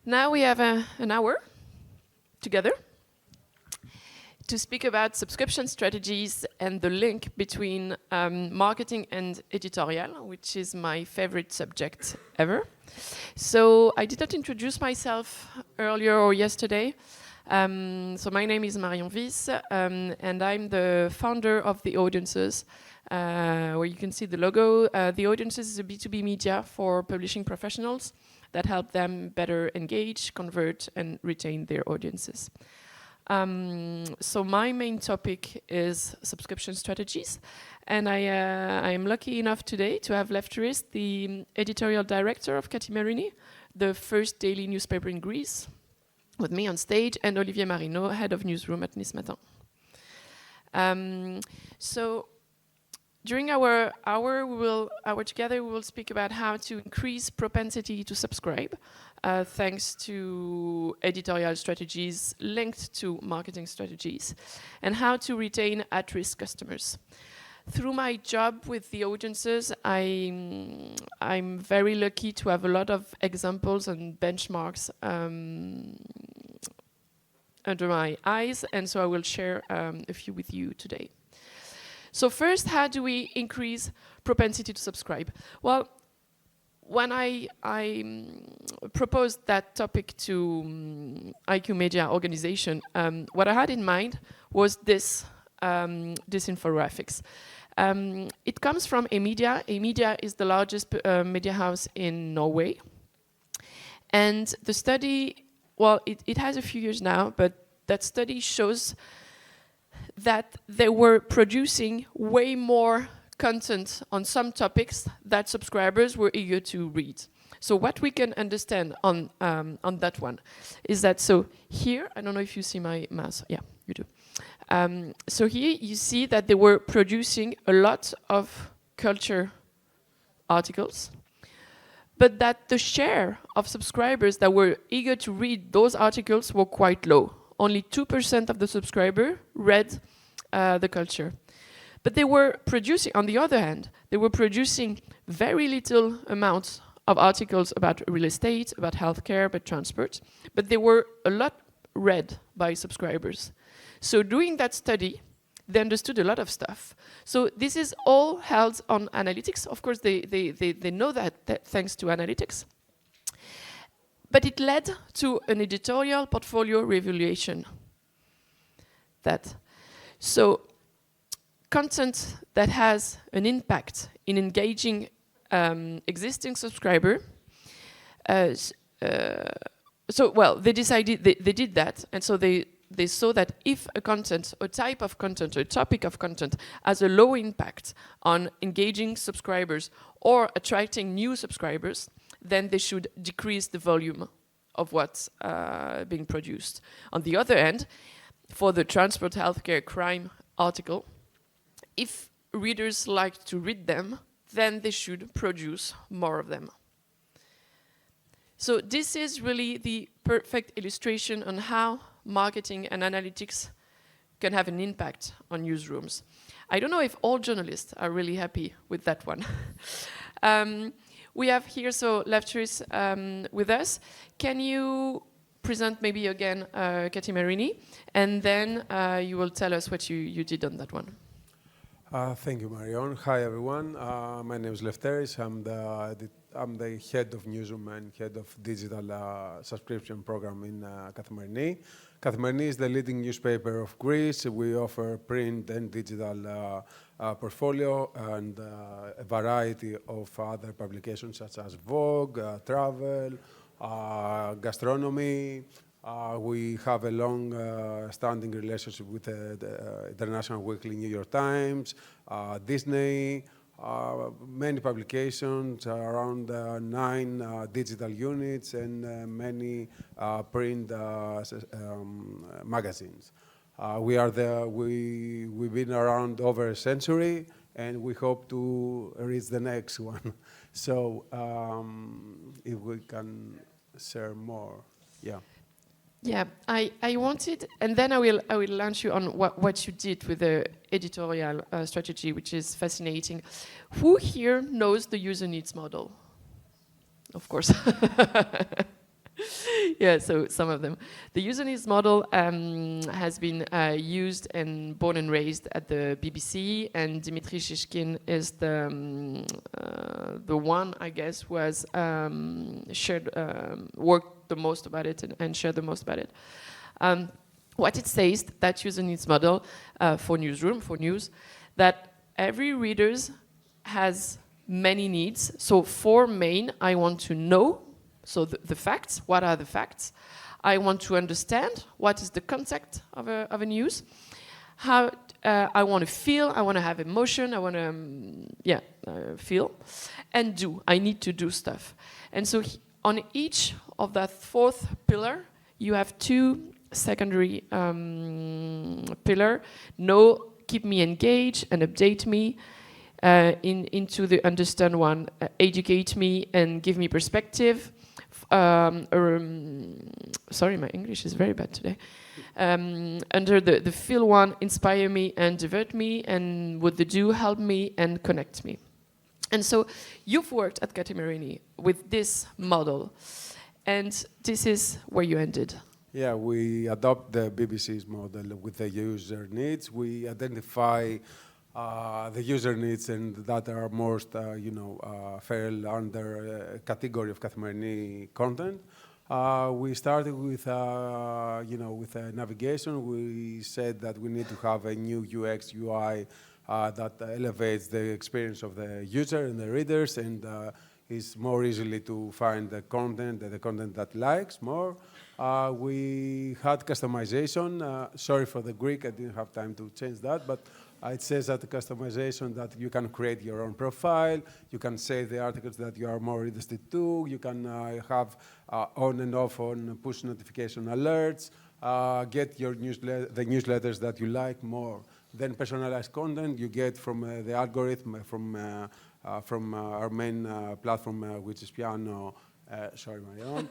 Now we have an hour together to speak about subscription strategies and the link between marketing and editorial, which is my favorite subject ever. So I did not introduce myself earlier or yesterday. So my name is Marion Vis, and I'm the founder of The Audiences, where you can see the logo. The Audiences is a B2B media for publishing professionals that help them better engage, convert, and retain their audiences. So my main topic is subscription strategies, and I am lucky enough today to have Lefteris, the editorial director of Katimerini, the first daily newspaper in Greece, with me on stage, and Olivier Marino, head of newsroom at Nice Matin. So during our hour together, we will speak about how to increase propensity to subscribe, thanks to editorial strategies linked to marketing strategies, and how to retain at-risk customers. Through my job with the audiences, I'm very lucky to have a lot of examples and benchmarks under my eyes, and so I will share a few with you today. So first, how do we increase propensity to subscribe? Well, when I proposed that topic to IQ Media organization, what I had in mind was this infographics. It comes from Amedia. Amedia is the largest media house in Norway. And the study, well, it has a few years now, but that study shows that they were producing way more content on some topics that subscribers were eager to read. So what we can understand on that one is that, so here, I don't know if you see my mouse, yeah, you do. So here you see that they were producing a lot of culture articles, but that the share of subscribers that were eager to read those articles were quite low. Only 2% of the subscribers read the culture. But they were producing, on the other hand, they were producing very little amounts of articles about real estate, about healthcare, about transport, but they were a lot read by subscribers. So doing that study, they understood a lot of stuff. So this is all held on analytics. Of course, they know that thanks to analytics. But it led to an editorial portfolio revaluation. So content that has an impact in engaging existing subscriber. They decided they did that, and so they saw that if a content, a type of content, a topic of content has a low impact on engaging subscribers or attracting new subscribers, then they should decrease the volume of what's being produced. On the other hand, for the transport, healthcare, crime article, if readers like to read them, then they should produce more of them. So this is really the perfect illustration on how marketing and analytics can have an impact on newsrooms. I don't know if all journalists are really happy with that one. We have here, so Lefteris with us. Can you present maybe again Katimerini, and then you will tell us what you did on that one. Thank you, Marion. Hi, everyone. My name is Lefteris. I'm the head of newsroom and head of digital subscription program in Katimerini. Katimerini is the leading newspaper of Greece. We offer print and digital portfolio and a variety of other publications such as Vogue, travel, gastronomy. We have a long-standing relationship with the International Weekly New York Times, Disney, many publications, around 9 digital units, and many print magazines. We've been around over a century, and we hope to reach the next one. So if we can share more, yeah. Yeah, I wanted, and then I will launch you on what you did with the editorial strategy, which is fascinating. Who here knows the user needs model? Of course. Yeah, so some of them. The user needs model has been used and born and raised at the BBC, and Dimitri Shishkin is the one, I guess, who has worked the most about it and shared the most about it. What it says, that user needs model for newsroom, for news, that every reader has many needs. So for main, I want to know, so the facts, what are the facts? I want to understand what is the context of a news. How I want to feel, I want to have emotion, I want to feel, and do. I need to do stuff. And so on each of that fourth pillar, you have two secondary pillar. Know, keep me engaged and update me. Into the understand one, educate me and give me perspective. Sorry, my English is very bad today. Under the feel one, inspire me and divert me, and with the do, help me and connect me. And so you've worked at Catamarini with this model, and this is where you ended. Yeah, we adopt the BBC's model with the user needs. We identify the user needs and that are most, fell under a category of Καθημερινή content. We started with, with navigation. We said that we need to have a new UX, UI that elevates the experience of the user and the readers and is more easily to find the content that likes more. We had customization. Sorry for the Greek, I didn't have time to change that, but it says that the customization that you can create your own profile, you can save the articles that you are more interested to, you can have on and off on push notification alerts, get your the newsletters that you like more. Then personalized content you get from the algorithm from our main platform, which is Piano. Sorry, Marion.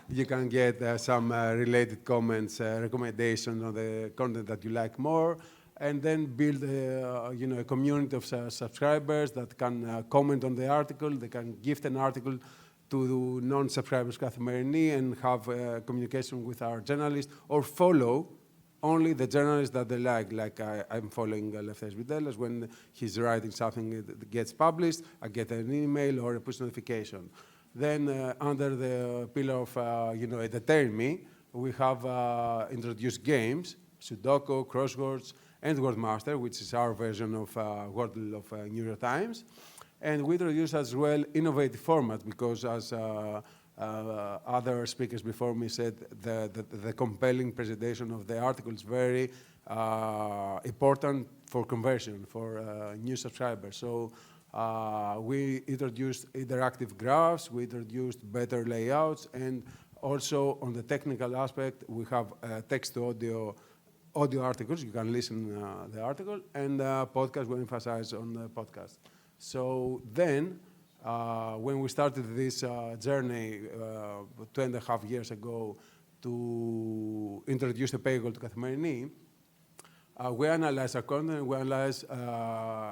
You can get some related comments, recommendations on the content that you like more, and then build a community of subscribers that can comment on the article. They can gift an article to non-subscribers Καθημερινή and have communication with our journalists, or follow only the journalists that they like. Like I'm following Lefteris Vitelas. When he's writing something that gets published, I get an email or a push notification. Then under the pillar of entertain me, we have introduced games, Sudoku, crosswords, and Wordmaster, which is our version of Wordle of New York Times. And we introduced as well innovative format because as other speakers before me said, the compelling presentation of the article is very important for conversion, for new subscribers. So we introduced interactive graphs, we introduced better layouts, and also on the technical aspect, we have text-to-audio articles. You can listen the article, and podcast, we emphasize on the podcast. So then, when we started this journey 2.5 years ago to introduce the paywall to Καθημερινή, we analyze our content, we analyze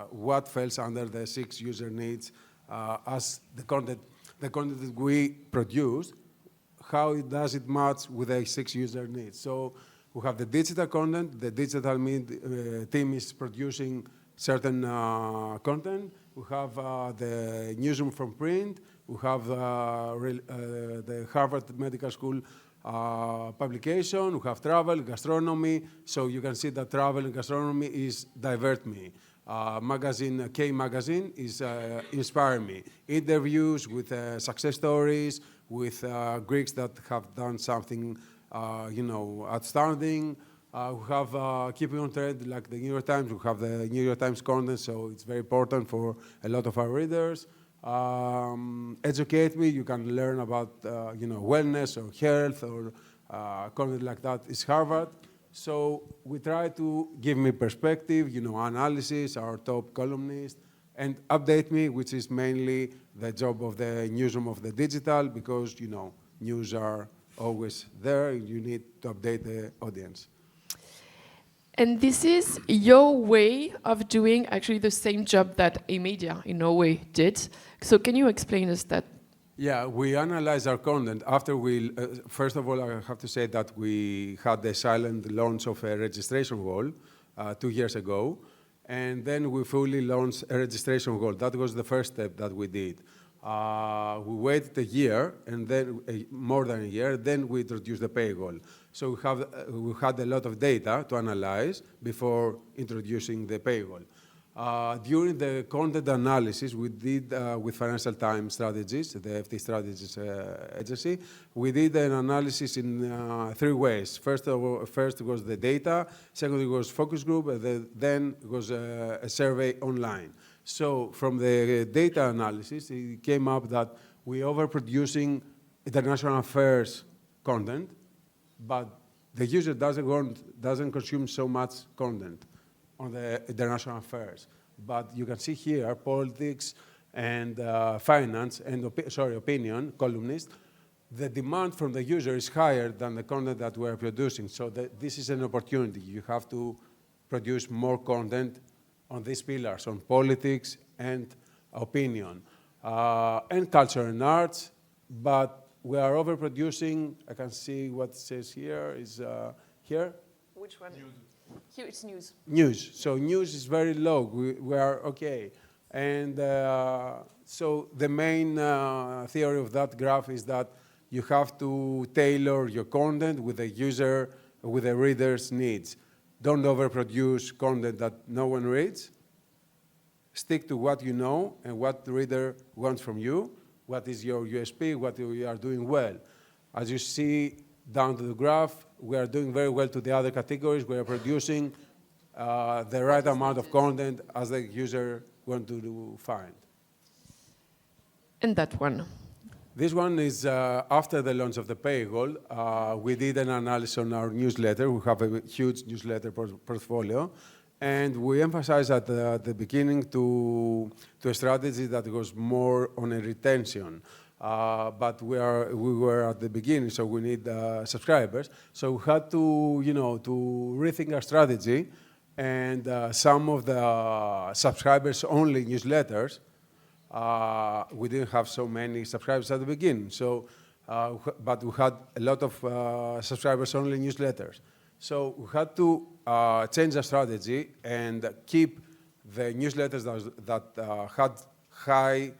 what falls under the 6 user needs as the content that we produce, how does it match with the 6 user needs. So we have the digital content, the digital team is producing certain content. We have the newsroom from print. We have the Harvard Medical School publication. We have travel, gastronomy. So you can see that travel and gastronomy is divert me. Magazine, K Magazine is inspire me. Interviews with success stories, with Greeks that have done something, outstanding. We have keeping on trend, like the New York Times. We have the New York Times content, so it's very important for a lot of our readers. Educate me. You can learn about, wellness or health or content like that. It's Harvard. So we try to give me perspective, analysis, our top columnist, and update me, which is mainly the job of the newsroom of the digital, because, news are always there. You need to update the audience. And this is your way of doing actually the same job that A-Media in Norway did. So can you explain us that Yeah, we analyze our content after we, first of all, I have to say that we had the silent launch of a registration wall 2 years ago, and then we fully launched a registration wall. That was the first step that we did. We waited a year, and then more than a year, then we introduced the paywall. So we had a lot of data to analyze before introducing the paywall. During the content analysis we did with Financial Times Strategies, the FT Strategies agency, we did an analysis in 3 ways. First was the data, second it was focus group, and then it was a survey online. So from the data analysis, it came up that we overproducing international affairs content, but the user doesn't consume so much content on the international affairs. But you can see here politics and finance and opinion columnist. The demand from the user is higher than the content that we're producing. So this is an opportunity. You have to produce more content on these pillars, on politics and opinion, and culture and arts. But we are overproducing. I can see what it says here is here. Which one? Here it's news. News. So news is very low. We are okay. And so the main theory of that graph is that you have to tailor your content with the user, with the reader's needs. Don't overproduce content that no one reads. Stick to what you know and what the reader wants from you. What is your USP, what you are doing well. As you see down to the graph, we are doing very well to the other categories. We are producing the right amount of content as the user wants to find. And that one? This one is after the launch of the paywall. We did an analysis on our newsletter. We have a huge newsletter portfolio. And we emphasized at the beginning to a strategy that was more on a retention. But we were at the beginning, so we need subscribers. So we had to, to rethink our strategy. And some of the subscribers-only newsletters, we didn't have so many subscribers at the beginning. So, but we had a lot of subscribers-only newsletters. So we had to change our strategy and keep the newsletters that had high,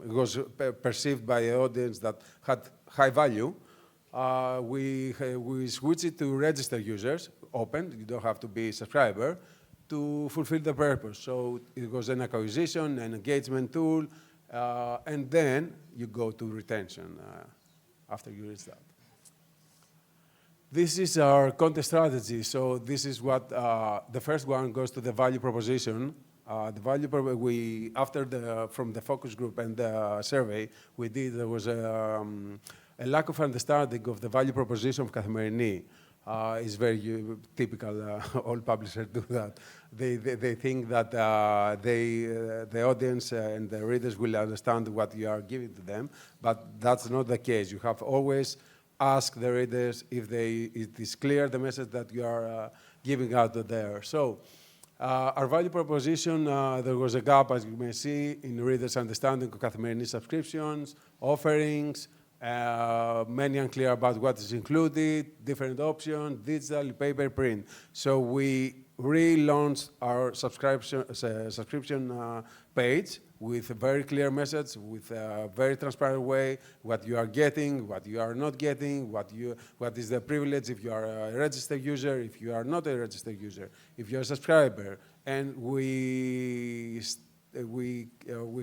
it was perceived by the audience that had high value. We switched it to register users, open, you don't have to be a subscriber, to fulfill the purpose. So it was an acquisition, an engagement tool, and then you go to retention after you reach that. This is our content strategy. So this is what the first one goes to the value proposition. The value from the focus group and the survey we did, there was a lack of understanding of the value proposition of Kathimerini. It's very typical. All publishers do that. They think that the audience and the readers will understand what you are giving to them, but that's not the case. You have always ask the readers if it is clear the message that you are giving out there. So our value proposition, there was a gap, as you may see, in readers' understanding of Kathimerini subscriptions, offerings, many unclear about what is included, different options, digital, paper, print. So we relaunched our subscription page with a very clear message, with a very transparent way, what you are getting, what you are not getting, what is the privilege if you are a registered user, if you are not a registered user, if you are a subscriber. And we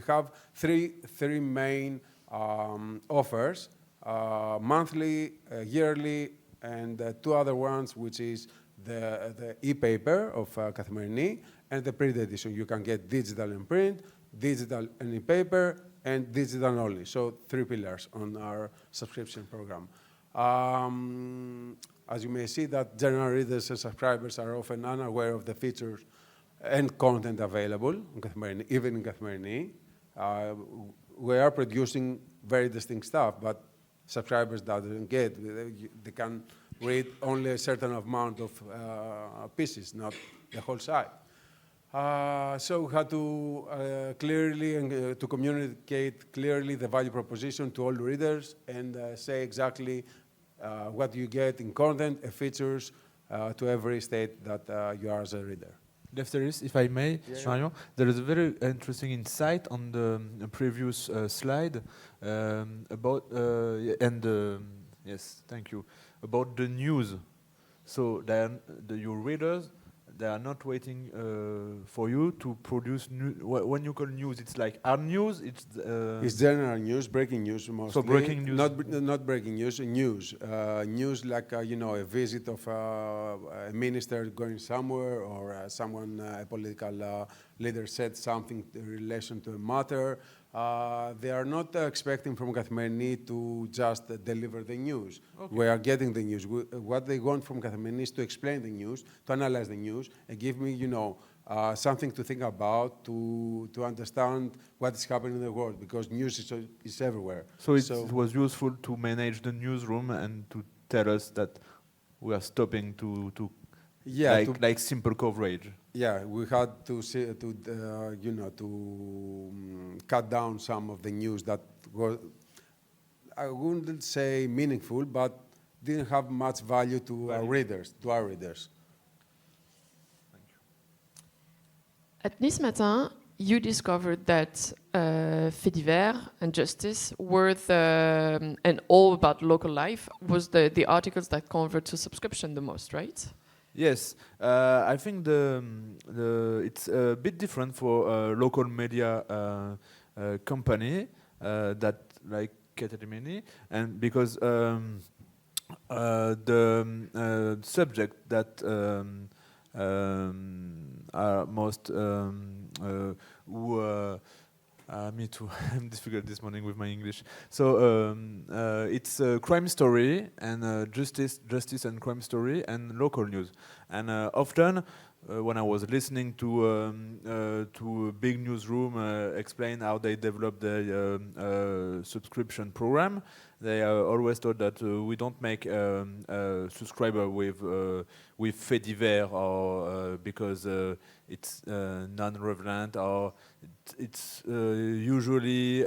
have three main offers, monthly, yearly, and 2 other ones, which is the e-paper of Kathimerini and the print edition. You can get digital and print, digital and e-paper, and digital only. So 3 pillars on our subscription program. As you may see, that general readers and subscribers are often unaware of the features and content available on Kathimerini, even in Kathimerini. We are producing very distinct stuff, but subscribers doesn't get. They can read only a certain amount of pieces, not the whole site. So we had to clearly and to communicate clearly the value proposition to all readers and say exactly what you get in content and features to every state that you are as a reader. Lefteris, if I may, Marion, there is a very interesting insight on the previous slide about yes, thank you, about the news. So your readers, they are not waiting for you to produce when you call news. It's like hard news. It's general news, breaking news mostly. So breaking news, not breaking news, news. News like you know, a visit of a minister going somewhere, or someone, a political leader said something in relation to a matter. They are not expecting from Kathimerini to just deliver the news. Okay. We are getting the news. What they want from Kathimerini is to explain the news, to analyze the news, and give me, you know, something to think about, to understand what is happening in the world, because news is everywhere. So it was useful to manage the newsroom and to tell us that we are stopping to like simple coverage. Yeah, we had to you know, cut down some of the news that were, I wouldn't say meaningful, but didn't have much value to our readers. Thank you. At Nice Matin, you discovered that Faits divers and Justice were and all about local life was the articles that convert to subscription the most, right? Yes, I think it's a bit different for a local media company that like Kathimerini, and because the subject that are most me too. I'm difficult this morning with my English. So it's a crime story and justice and crime story and local news. And often, when I was listening to a big newsroom explain how they develop their subscription program, they always thought that we don't make a subscriber with Faits divers or because it's non-relevant, or it's usually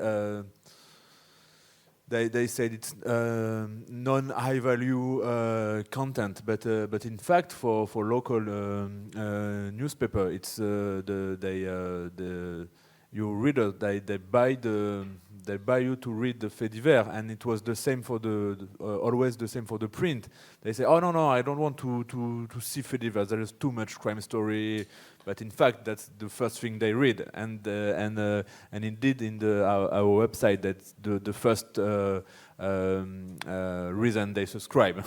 they said it's non-high value content, but in fact for local newspaper, it's your readers they buy you to read the Faits divers, and it was the same for always the same for the print. They say, oh no, I don't want to see Faits divers. There is too much crime story. But in fact, that's the first thing they read, and indeed, in our website, that's the first reason they subscribe.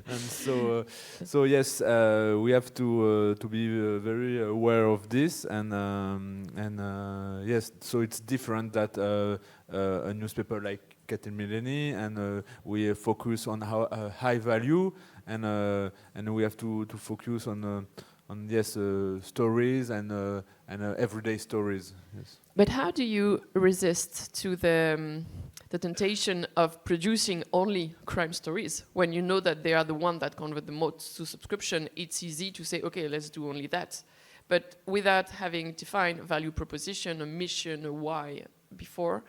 And so yes, we have to be very aware of this, and yes, so it's different that a newspaper like Kathimerini, and we focus on high value, and we have to focus on yes, stories and everyday stories. Yes. But how do you resist to the temptation of producing only crime stories when you know that they are the one that convert the most to subscription? It's easy to say, okay, let's do only that, but without having defined a value proposition, a mission, a why before.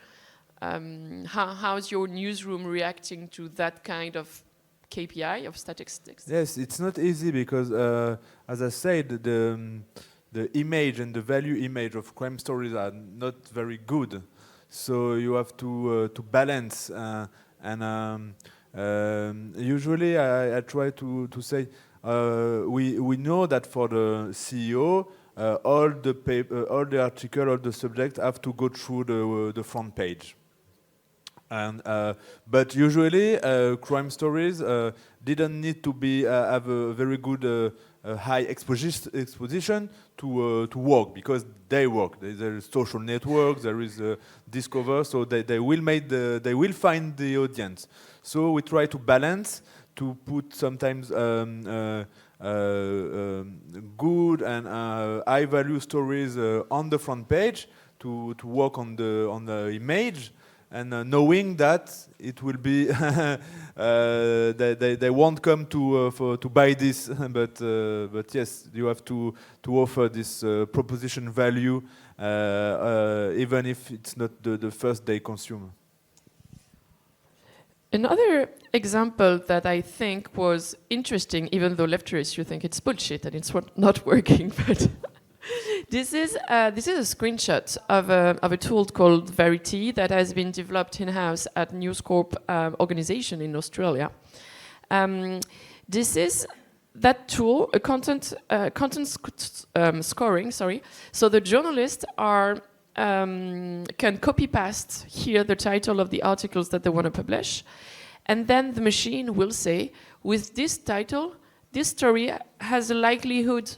How's your newsroom reacting to that kind of KPI of statistics? Yes, it's not easy because, as I said, the image and the value image of crime stories are not very good. So you have to balance. Usually, I try to say we know that for the CEO, all the article, all the subjects have to go through the front page. And but usually crime stories didn't need to have a very good high exposition to work, because they work. There is social networks, there is Discover, so they will find the audience. So we try to balance, to put sometimes good and high value stories on the front page to work on the image. and knowing that it will be they won't come to buy this, but yes, you have to offer this proposition value even if it's not the first day consumer. Another example that I think was interesting, even though lefters, you think it's bullshit and it's not working, but this is a screenshot of a tool called Verity that has been developed in-house at News Corp organization in Australia. This is that tool, a content scoring. Sorry, so the journalists can copy paste here the title of the articles that they want to publish, and then the machine will say, with this title, this story has a likelihood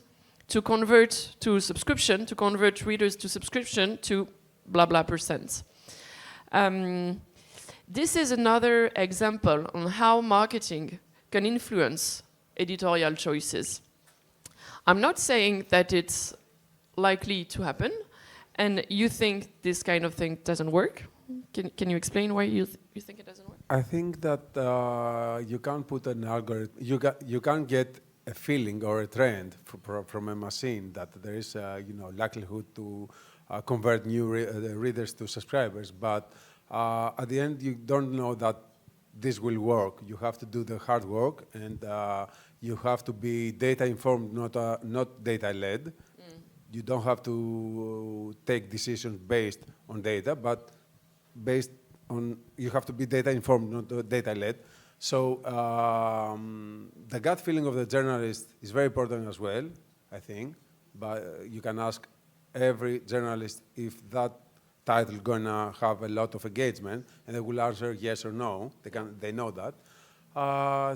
to convert to subscription, to convert readers to subscription to blah blah percent. This is another example on how marketing can influence editorial choices. I'm not saying that it's likely to happen, and you think this kind of thing doesn't work. Can you explain why you think it doesn't work? I think that you can't put an algorithm. You can't get a feeling or a trend from a machine that there is likelihood to convert new readers to subscribers. But at the end, you don't know that this will work. You have to do the hard work, and you have to be data informed, not data led. You don't have to take decisions based on data, but based on, you have to be data informed, not data led. So the gut feeling of the journalist is very important as well, I think. But you can ask every journalist if that title gonna have a lot of engagement, and they will answer yes or no. They know that.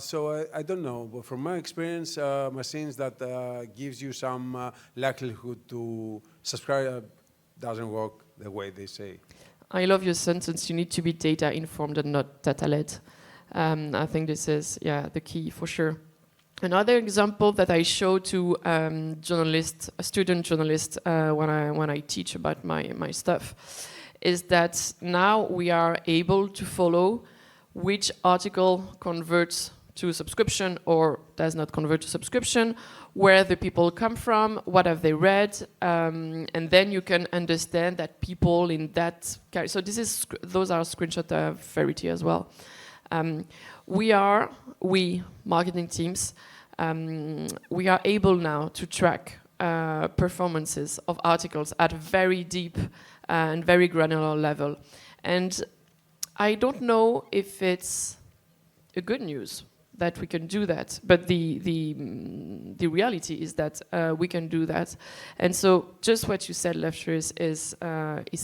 So I don't know, but from my experience, machines that gives you some likelihood to subscribe doesn't work the way they say. I love your sentence. You need to be data informed and not data led. I think this is the key for sure. Another example that I show to student journalists when I teach about my stuff is that now we are able to follow which article converts to subscription or does not convert to subscription, where the people come from, what have they read, and then you can understand that people in that. So those are screenshots of Verity as well. We marketing teams, we are able now to track performances of articles at a very deep and very granular level. And I don't know if it's a good news that we can do that, but the reality is that we can do that. And so just what you said, Lefshers, is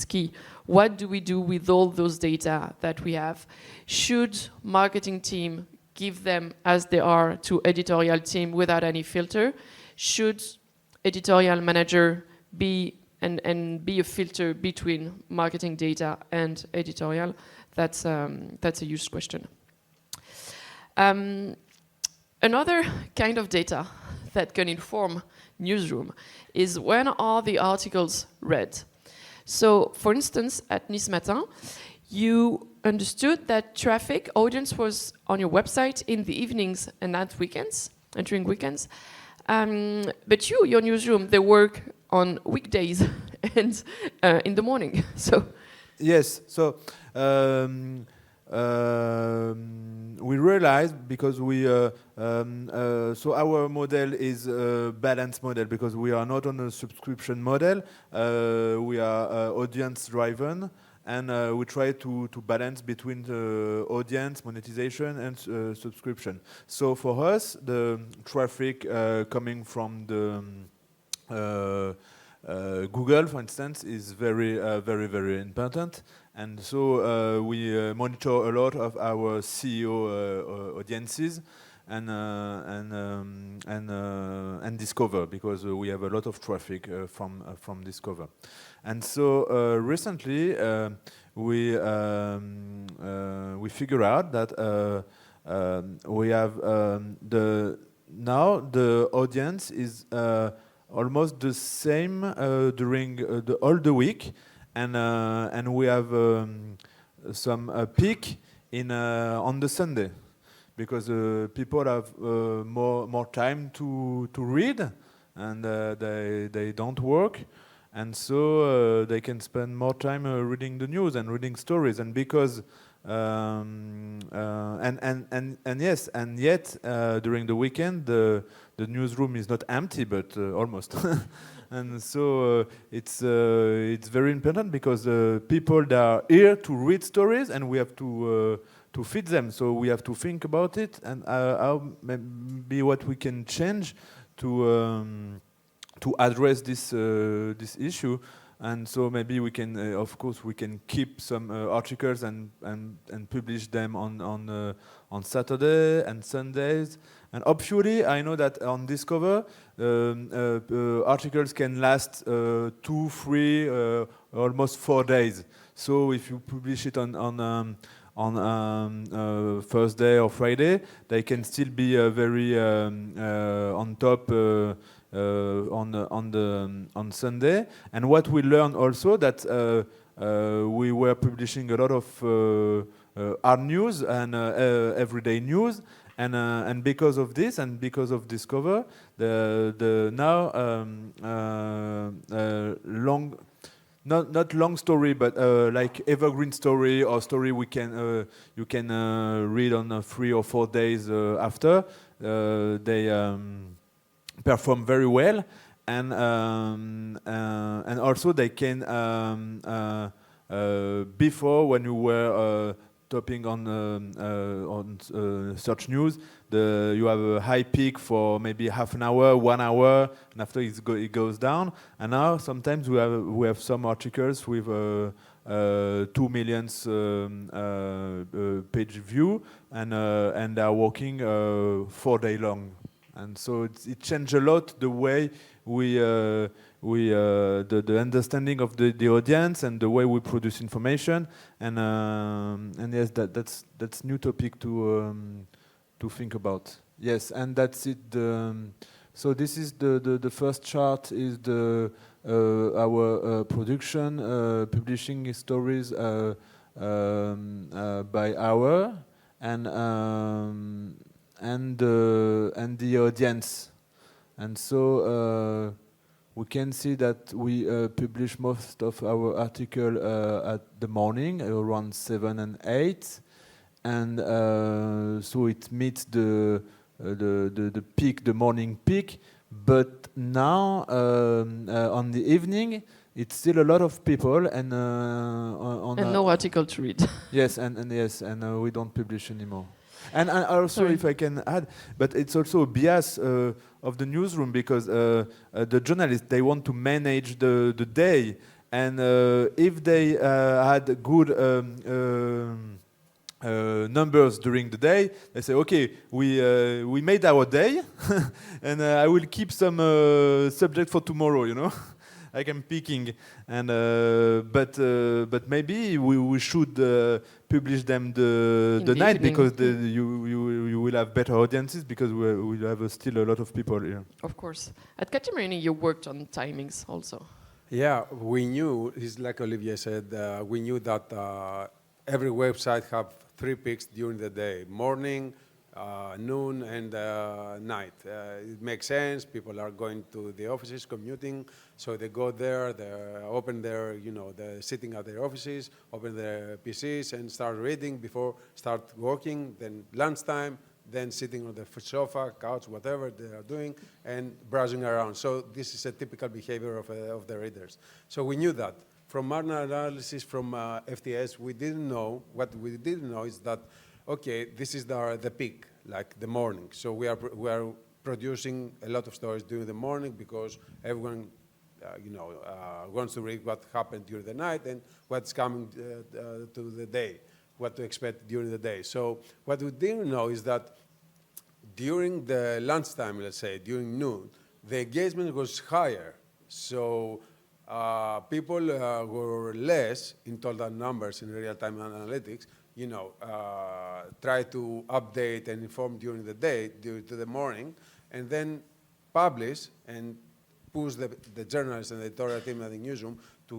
key. What do we do with all those data that we have? Should marketing team give them as they are to editorial team without any filter? Should editorial manager be a filter between marketing data and editorial? That's a huge question. Another kind of data that can inform newsroom is when are the articles read. So, for instance, at Nice Matin, you understood that traffic audience was on your website in the evenings and at weekends, and during weekends. But your newsroom, they work on weekdays and in the morning. So yes, so we realized because so our model is a balanced model because we are not on a subscription model. We are audience driven, and we try to balance between the audience monetization and subscription. So for us, the traffic coming from the Google, for instance, is very important. And so we monitor a lot of our CEO audiences and Discover, because we have a lot of traffic from Discover. And so recently we figure out that we have now the audience is almost the same during all the week. And we have some peak in on the Sunday, because people have more time to read, and they don't work, and so they can spend more time reading the news and reading stories. And because and yes, and yet during the weekend the newsroom is not empty, but almost. And so it's very important, because people that are here to read stories, and we have to feed them. So we have to think about it, and how maybe what we can change to address this issue. And so maybe we can, of course, we can keep some articles and publish them on Saturday and Sundays. And hopefully, I know that on Discover, articles can last 2, 3, almost 4 days. So if you publish it on Thursday or Friday, they can still be very on top on Sunday. And what we learned also, that we were publishing a lot of hard news and everyday news. And because of this, and because of Discover, the now long, not long story, but like evergreen story, or story we can you can read on 3 or 4 days after, they perform very well, and also they can before, when you were topping on search news, you have a high peak for maybe half an hour, 1 hour, and after it goes down. And now sometimes we have some articles with 2 million page view, and they are working 4 day long. And so it changed a lot the way the understanding of the audience, and the way we produce information. And yes, that's new topic to think about. Yes, and that's it. So this is the first chart is our production, publishing stories by hour, and the audience. And so we can see that we publish most of our article at the morning, around 7 and 8, and so it meets the peak, the morning peak. But now on the evening, it's still a lot of people, and no article to read. Yes, and we don't publish anymore. And also, Sorry. if I can add, but it's also a bias of the newsroom, because the journalists, they want to manage the day, and if they had good numbers during the day, they say, okay, we made our day, and I will keep some subject for tomorrow, you know. Like I'm picking, and but maybe we should publish them the night, evening. because you will have better audiences, because we have still a lot of people here. Of course. At Catamarini, you worked on timings also. Yeah, we knew, it's like Olivier said, we knew that every website have 3 peaks during the day: morning, noon, and night. It makes sense. People are going to the offices, commuting, so they go there, they open their, they're sitting at their offices, open their PCs, and start reading before start working. Then lunchtime, then sitting on the sofa, couch, whatever they are doing, and browsing around. So this is a typical behavior of the readers. So we knew that. From our analysis from FTS, we didn't know. What we didn't know is that, okay, this is the peak, like the morning. So we are producing a lot of stories during the morning, because everyone, wants to read what happened during the night and what's coming to the day, what to expect during the day. So what we didn't know is that during the lunchtime, let's say, during noon, the engagement was higher. So people were less in total numbers in real-time analytics, try to update and inform during the day, due to the morning, and then publish and push the journalists and the editorial team at the newsroom to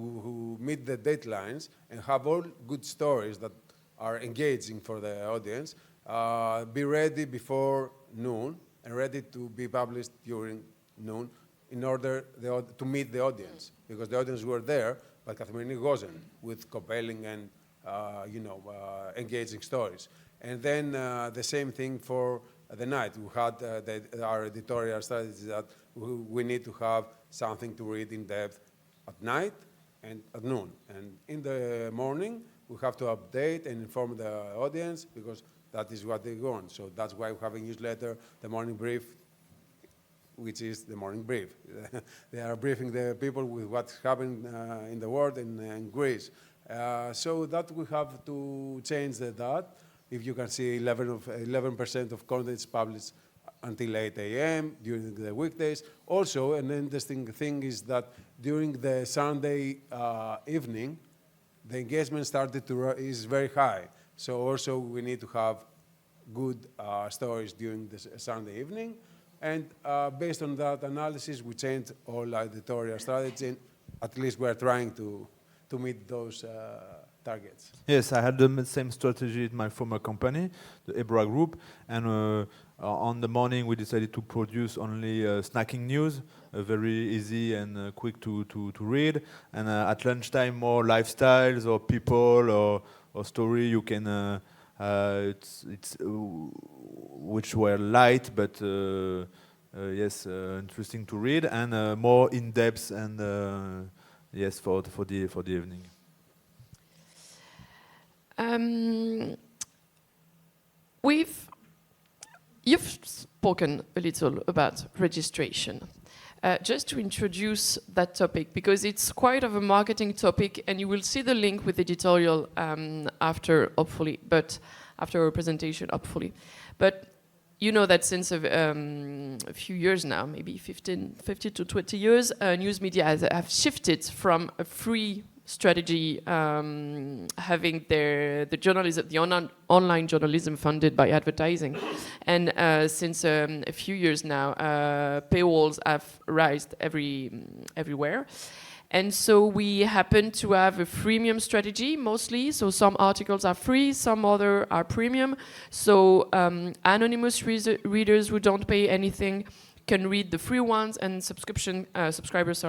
meet the deadlines and have all good stories that are engaging for the audience, be ready before noon and ready to be published during noon in order to meet the audience. Because the audience were there, but Kathimerini wasn't, with compelling and engaging stories. And then the same thing for the night. We had our editorial strategy that we need to have something to read in depth at night and at noon. And in the morning, we have to update and inform the audience because that is what they want. So that's why we have a newsletter, the morning brief, which is the morning brief. They are briefing the people with what's happening in the world in Greece. So that we have to change that. If you can see 11% of content is published until 8 a.m. during the weekdays. Also, an interesting thing is that during the Sunday evening, the engagement is very high. So also we need to have good stories during the Sunday evening. And based on that analysis, we changed all our editorial strategy. And at least we're trying to meet those targets. Yes, I had the same strategy in my former company, the Ebra Group, and on the morning we decided to produce only snacking news, very easy and quick to read, and at lunchtime more lifestyles or people or story you can, which were light but yes, interesting to read, and more in depth and yes, for the evening. You've spoken a little about registration. Just to introduce that topic, because it's quite of a marketing topic, and you will see the link with editorial after, hopefully, but after our presentation, hopefully. But you know that since a few years now, maybe 15 to 20 years, news media have shifted from a free strategy, having the journalism, the online journalism funded by advertising, and since a few years now, paywalls have risen everywhere, and so we happen to have a freemium strategy mostly. So some articles are free, some other are premium. So anonymous readers who don't pay anything can read the free ones, and subscribers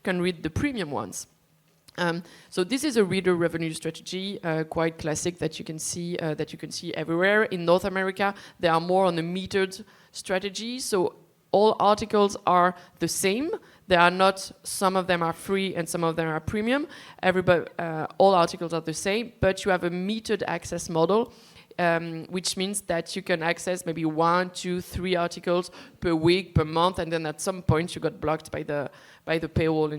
can read the premium ones. So this is a reader revenue strategy, quite classic, that you can see everywhere. In North America, they are more on a metered strategy. So all articles are the same. They are not. Some of them are free and some of them are premium. All articles are the same, but you have a metered access model, which means that you can access maybe 1, 2, 3 articles per week, per month, and then at some point you got blocked by the paywall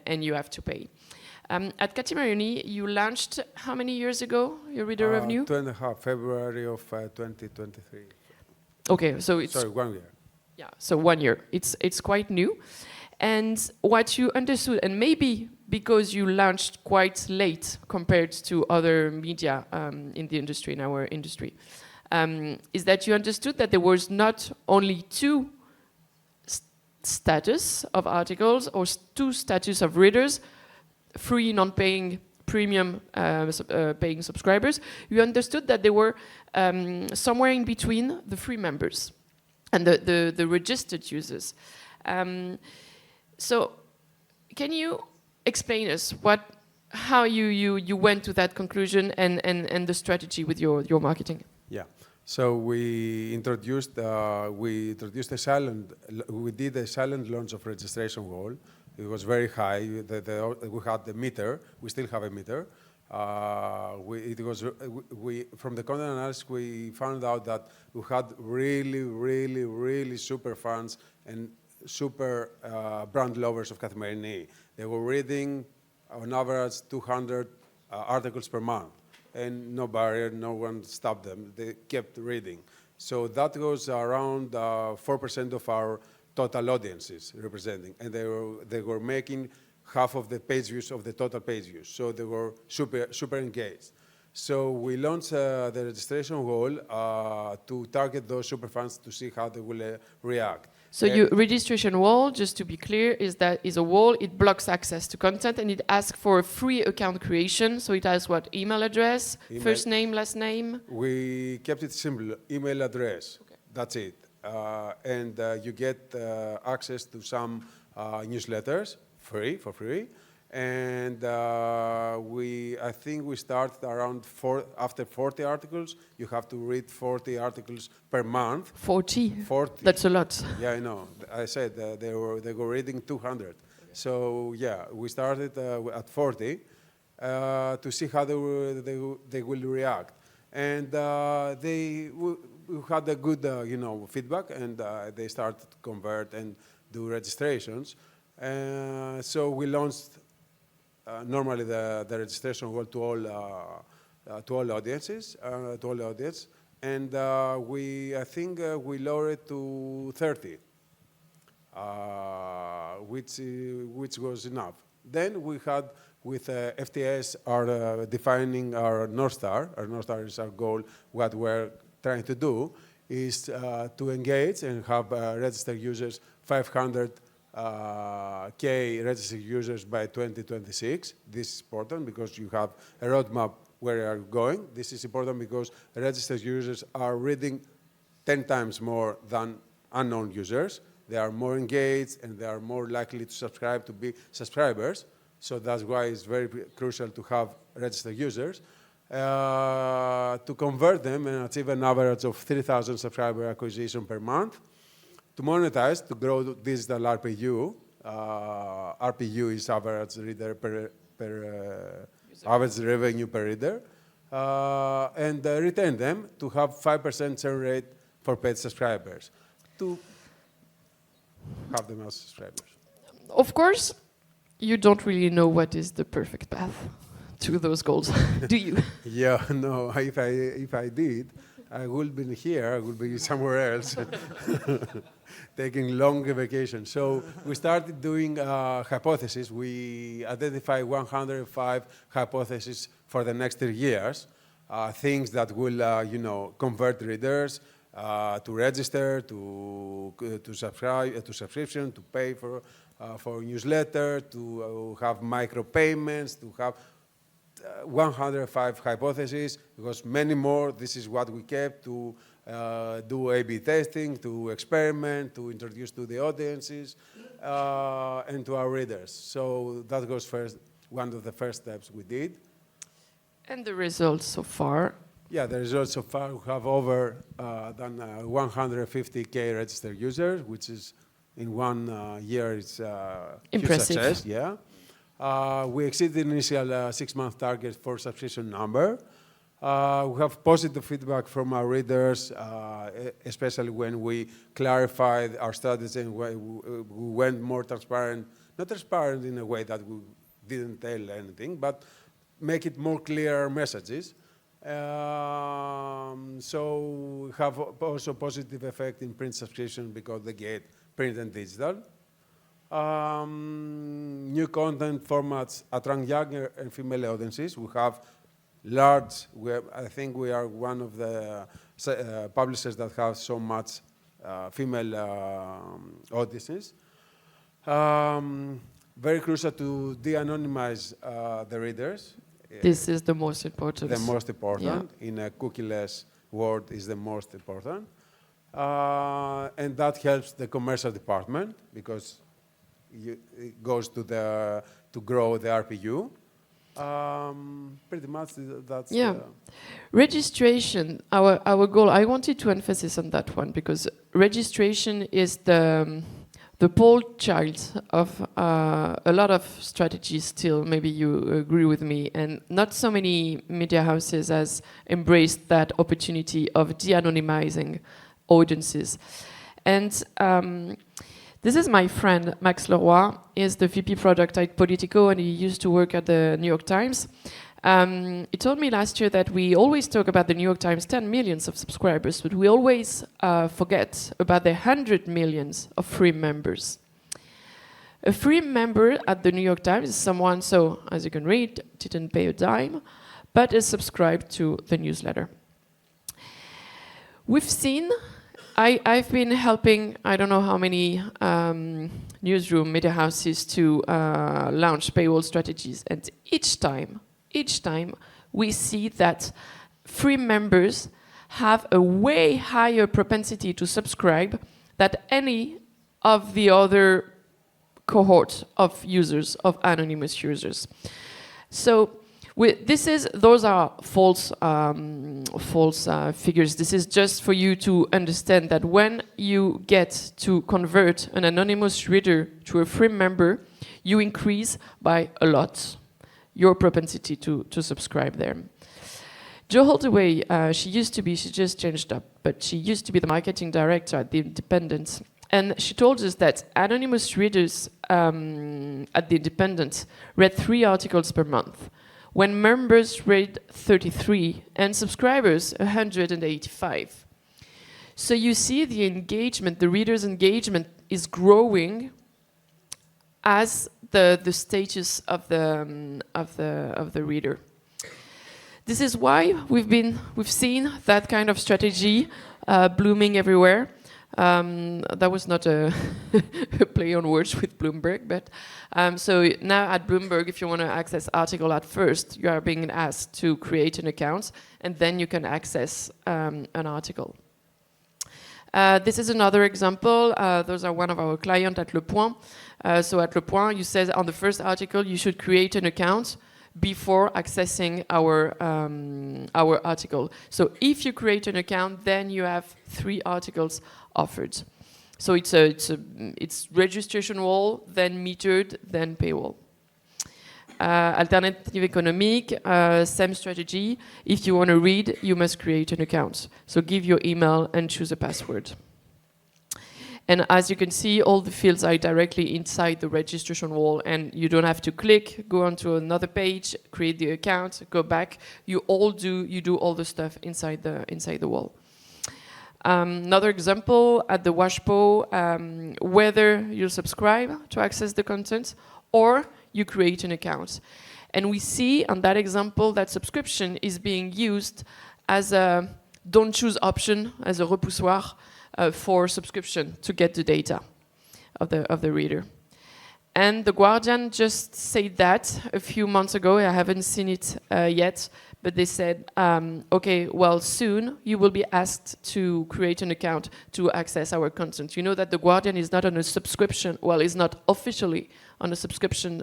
and you have to pay. At Kathimerini, you launched how many years ago, your reader revenue? 2.5, February of 2023. Okay, so it's... Sorry, 1 year. Yeah, so 1 year. It's quite new. And what you understood, and maybe because you launched quite late compared to other media in the industry, in our industry, is that you understood that there was not only 2 status of articles or 2 status of readers, free, non-paying, premium, paying subscribers. You understood that they were somewhere in between the free members and the registered users. So can you explain us how you went to that conclusion and the strategy with your marketing? Yeah. So we introduced we did a silent launch of registration wall. It was very high. We had the meter. We still have a meter. From the content analysis, we found out that we had really super fans and super brand lovers of Kathimerini. They were reading on average 200 articles per month, and no barrier, no one stopped them. They kept reading. So that was around 4% of our total audiences representing, and they were making half of the page views of the total page views. So they were super engaged. So we launched the registration wall to target those super fans to see how they will react. So your registration wall, just to be clear, is a wall. It blocks access to content, and it asks for a free account creation. So it has what? Email address, first name, last name? We kept it simple, email address, that's it. And you get access to some newsletters, for free. And I think we started around after 40 articles. You have to read 40 articles per month. 40? 40. That's a lot. Yeah, I know. I said they were reading 200. Okay. So yeah, we started at 40 to see how they will react. And we had a good feedback, and they started to convert and do registrations. So we launched. Normally, the registration goes to all audiences, to all the audience, and I think we lowered it to 30, which was enough. Then we had with FTS defining our North Star. Our North Star is our goal. What we're trying to do is to engage and have registered users 500. K registered users by 2026. This is important because you have a roadmap where you are going. This is important because registered users are reading 10 times more than unknown users. They are more engaged and they are more likely to subscribe to be subscribers. So that's why it's very crucial to have registered users. To convert them and achieve an average of 3,000 subscriber acquisition per month. To monetize, to grow digital RPU, RPU is average reader per average revenue per reader, and retain them to have 5% churn rate for paid subscribers, to have them as subscribers. Of course, you don't really know what is the perfect path to those goals, do you? Yeah, no, if I did, I would be here, I would be somewhere else. Taking long vacation. So we started doing hypotheses. We identified 105 hypotheses for the next 3 years, things that will, convert readers to register, to subscribe, to subscription, to pay for newsletter, to have micropayments, to have 105 hypotheses, because many more. This is what we kept to do A/B testing, to experiment, to introduce to the audiences, and to our readers. So that was one of the first steps we did. And the results so far? Yeah, the results so far, we have over than 150K registered users, which is in 1 year, it's impressive. Huge success, yeah. We exceeded the initial 6-month target for subscription number. We have positive feedback from our readers, especially when we clarified our strategy and we went more transparent, not transparent in a way that we didn't tell anything, but make it more clear messages. So we have also positive effect in print subscription because they get print and digital. New content formats attract younger and female audiences. We have large, I think we are one of the publishers that have so much female audiences. Very crucial to de-anonymize the readers. This is the most important. The most important, yeah. In a cookieless world, is the most important. And that helps the commercial department because it goes to grow the RPU. Pretty much that's registration. Our goal. I wanted to emphasize on that one because registration is the pole child of a lot of strategies. Still, maybe you agree with me, and not so many media houses has embraced that opportunity of de-anonymizing audiences, and. This is my friend, Max Leroy. He is the VP product at Politico, and he used to work at the New York Times. He told me last year that we always talk about the New York Times 10 millions of subscribers, but we always forget about the 100 millions of free members. A free member at the New York Times is someone, so as you can read, didn't pay a dime, but is subscribed to the newsletter. We've seen I've been helping, I don't know how many newsroom media houses to launch paywall strategies. And each time, we see that free members have a way higher propensity to subscribe than any of the other cohort of users, of anonymous users. So those are false figures. This is just for you to understand that when you get to convert an anonymous reader to a free member, you increase by a lot your propensity to subscribe there. Jo Holdaway, she just changed up, but she used to be the marketing director at The Independent. And she told us that anonymous readers at The Independent read 3 articles per month, when members read 33 and subscribers 185. So you see the engagement, the reader's engagement is growing as the status of the reader. This is why we've seen that kind of strategy blooming everywhere. That was not a play on words with Bloomberg, but so now at Bloomberg, if you want to access article at first, you are being asked to create an account, and then you can access an article. This is another example. Those are one of our clients at Le Point. So at Le Point, you said on the first article you should create an account before accessing our article. So if you create an account, then you have 3 articles offered. So it's registration wall, then metered, then paywall. Alternative Economic, same strategy. If you want to read, you must create an account. So give your email and choose a password. And as you can see, all the fields are directly inside the registration wall, and you don't have to click, go onto another page, create the account, go back. You do all the stuff inside the wall. Another example at the WASHPO, whether you subscribe to access the content or you create an account. And we see on that example that subscription is being used as a don't choose option, as a repoussoir for subscription to get the data of the reader. And The Guardian just said that a few months ago. I haven't seen it yet, but they said, okay, well, soon you will be asked to create an account to access our content. You know that The Guardian is not on a subscription, well, is not officially on a subscription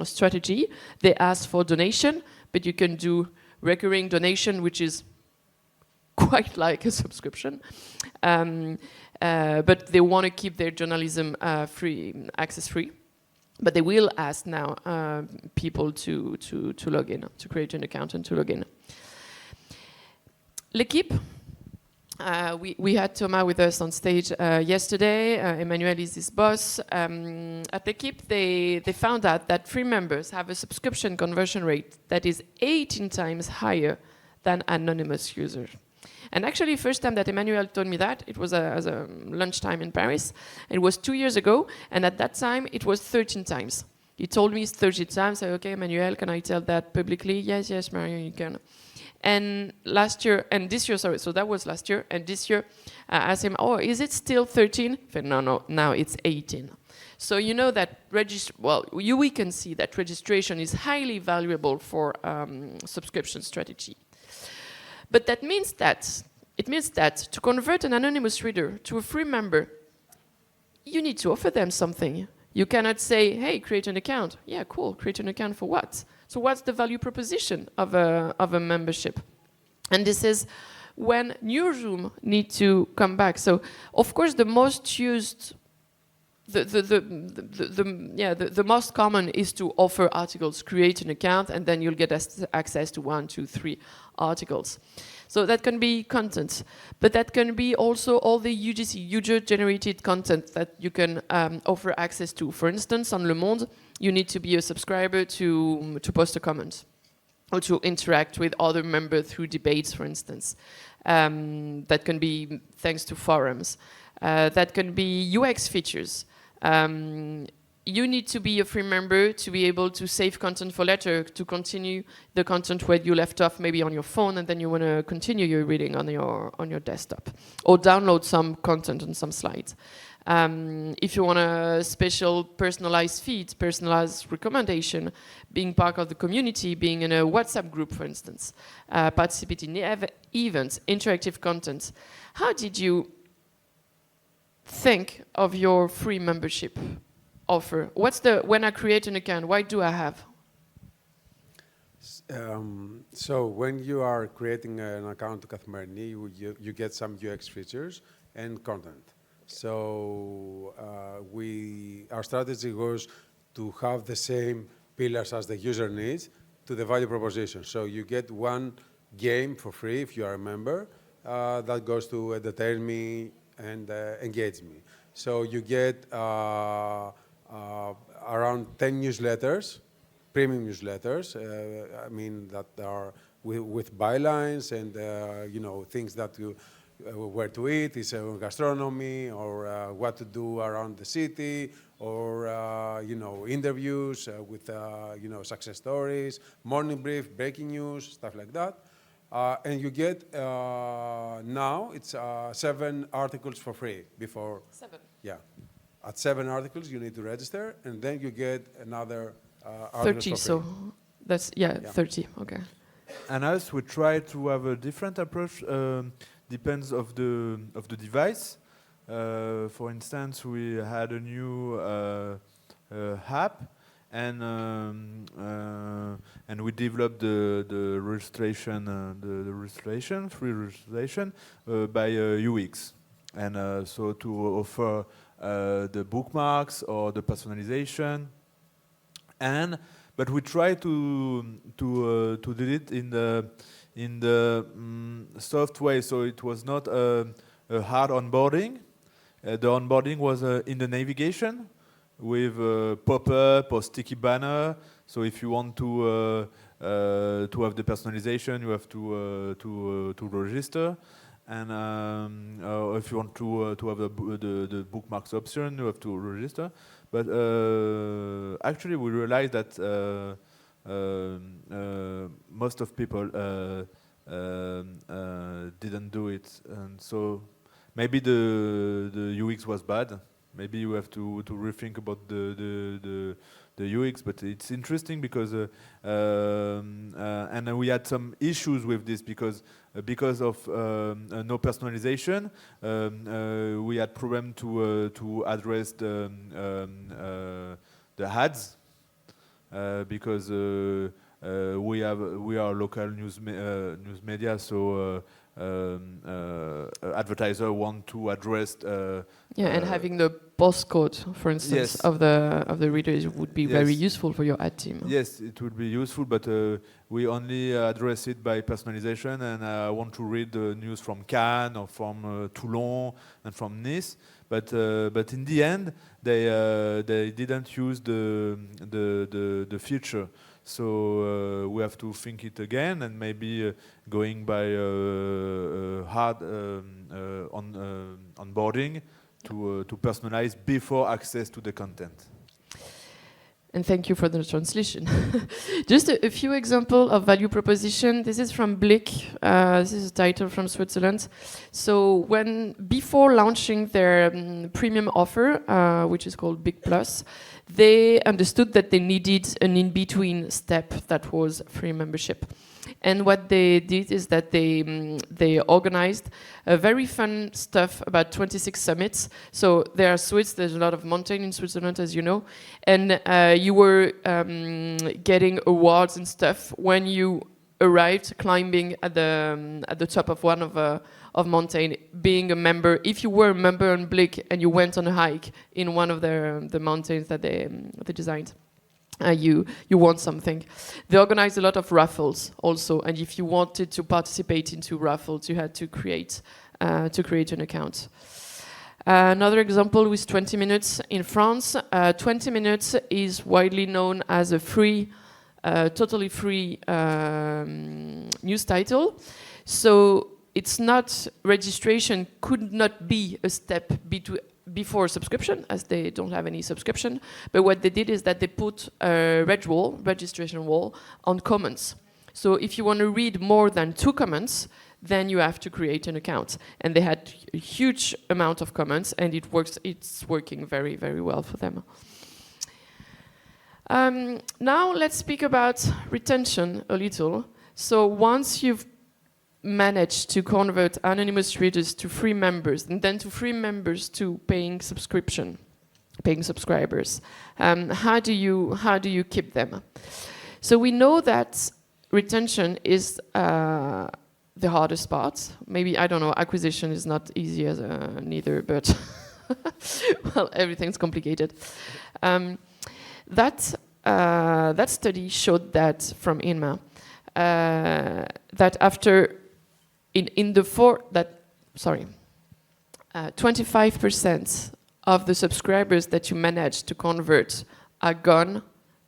strategy. They ask for donation, but you can do recurring donation, which is quite like a subscription. But they want to keep their journalism access free. But they will ask now people to log in, to create an account and to log in. L'Équipe, we had Thomas with us on stage yesterday. Emmanuel is his boss. At L'Équipe, they found out that free members have a subscription conversion rate that is 18 times higher than anonymous users. And actually, first time that Emmanuel told me that, it was as a lunchtime in Paris. It was 2 years ago, and at that time, it was 13 times. He told me 30 times. I said, okay, Emmanuel, can I tell that publicly? Yes, Marion, you can. And this year, so that was last year, and this year, I asked him, oh, is it still 13? He said, no, now it's 18. So you know that we can see that registration is highly valuable for subscription strategy. But it means that to convert an anonymous reader to a free member, you need to offer them something. You cannot say, hey, create an account. Yeah, cool, create an account for what? So what's the value proposition of a membership? And this is when newsroom need to come back. So of course the most used, the most common is to offer articles, create an account, and then you'll get access to 1, 2, 3 articles. So that can be content, but that can be also all the UGC, user-generated content that you can offer access to. For instance, on Le Monde, you need to be a subscriber to post a comment or to interact with other members through debates, for instance. That can be thanks to forums. That can be UX features. you need to be a free member to be able to save content for later, to continue the content where you left off, maybe on your phone, and then you want to continue your reading on your desktop, or download some content and some slides. If you want a special personalized feed, personalized recommendation, being part of the community, being in a WhatsApp group, for instance, participating in events, interactive content. How did you think of your free membership offer? When I create an account, what do I have? So when you are creating an account to Καθημερινή, you get some UX features and content. So our strategy was to have the same pillars as the user needs to the value proposition. So you get one game for free if you are a member that goes to entertain me and engage me. So you get around 10 newsletters, premium newsletters. I mean that are with bylines and things that you where to eat, is gastronomy, or what to do around the city, or interviews with success stories, morning brief, breaking news, stuff like that. And you get now it's 7 articles for free. Before 7. Yeah, at 7 articles you need to register, and then you get another 30. So that's 30. Okay. And us, we try to have a different approach. Depends of the device. For instance, we had a new app, and we developed the registration, free registration by UX, and so to offer the bookmarks or the personalization, but we try to do it in the soft way, so it was not a hard onboarding. The onboarding was in the navigation with pop-up or sticky banner. So if you want to have the personalization, you have to register, and if you want to have the bookmarks option, you have to register. But actually, we realized that most of people didn't do it, and so maybe the UX was bad. Maybe you have to rethink about the UX, but it's interesting because and we had some issues with this because of no personalization. We had problem to address the ads because we are local news media, so advertiser want to address and having the postcode, for instance, of the readers would be very useful for your ad team. Yes, it would be useful, but we only address it by personalization, and I want to read the news from Cannes or from Toulon and from Nice, but in the end they didn't use the feature. So we have to think it again, and maybe going by hard onboarding to personalize before access to the content. And thank you for the translation. Just a few examples of value proposition. This is from Blick. This is a title from Switzerland. So before launching their premium offer, which is called Big Plus, they understood that they needed an in-between step that was free membership. And what they did is that they organized a very fun stuff about 26 summits. So they are Swiss, there's a lot of mountain in Switzerland, as you know. And you were getting awards and stuff when you arrived climbing at the top of one of mountain, being a member. If you were a member on Blick and you went on a hike in one of the mountains that they designed, you won something. They organized a lot of raffles also, and if you wanted to participate into raffles, you had to create an account. Another example was 20 Minutes in France. 20 Minutes is widely known as a free, totally free news title. So it's not, registration could not be a step before subscription, as they don't have any subscription. But what they did is that they put a registration wall, on comments. So if you want to read more than 2 comments, then you have to create an account. And they had a huge amount of comments, and it's working very, very well for them. Now let's speak about retention a little. So once you've managed to convert anonymous readers to free members, and then to free members to paying subscribers, how do you keep them? So we know that retention is the hardest part. Maybe, I don't know, acquisition is not easy as neither, but well, everything's complicated. That study showed that from INMA, that after 25% of the subscribers that you manage to convert are gone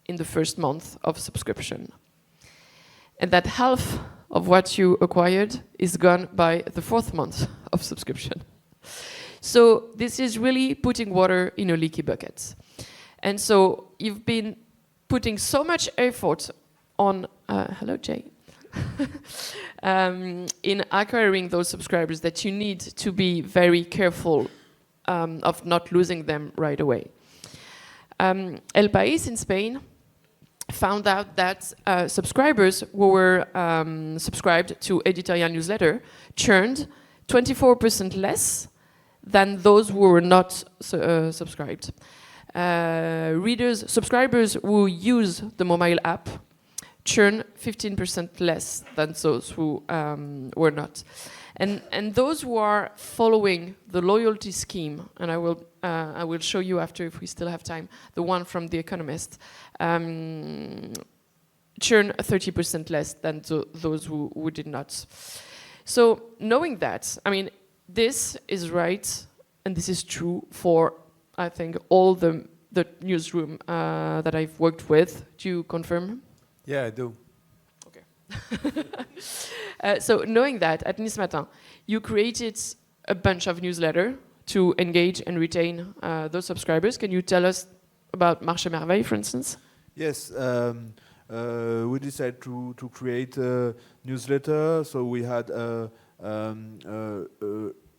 in the first month of subscription. And that half of what you acquired is gone by the 4th month of subscription. So this is really putting water in a leaky bucket. And so you've been putting so much effort on, hello Jay, in acquiring those subscribers that you need to be very careful of not losing them right away. El País in Spain found out that subscribers who were subscribed to editorial newsletter churned 24% less than those who were not subscribed. Subscribers who use the mobile app churn 15% less than those who were not. And those who are following the loyalty scheme, and I will show you after if we still have time, the one from The Economist, churn 30% less than those who did not. So knowing that, I mean, this is right, and this is true for, I think, all the newsroom that I've worked with. Do you confirm? Yeah, I do. Okay. So knowing that, at Nice Matin, you created a bunch of newsletters to engage and retain those subscribers. Can you tell us about Marché Merveille, for instance? Yes, we decided to create a newsletter. So we had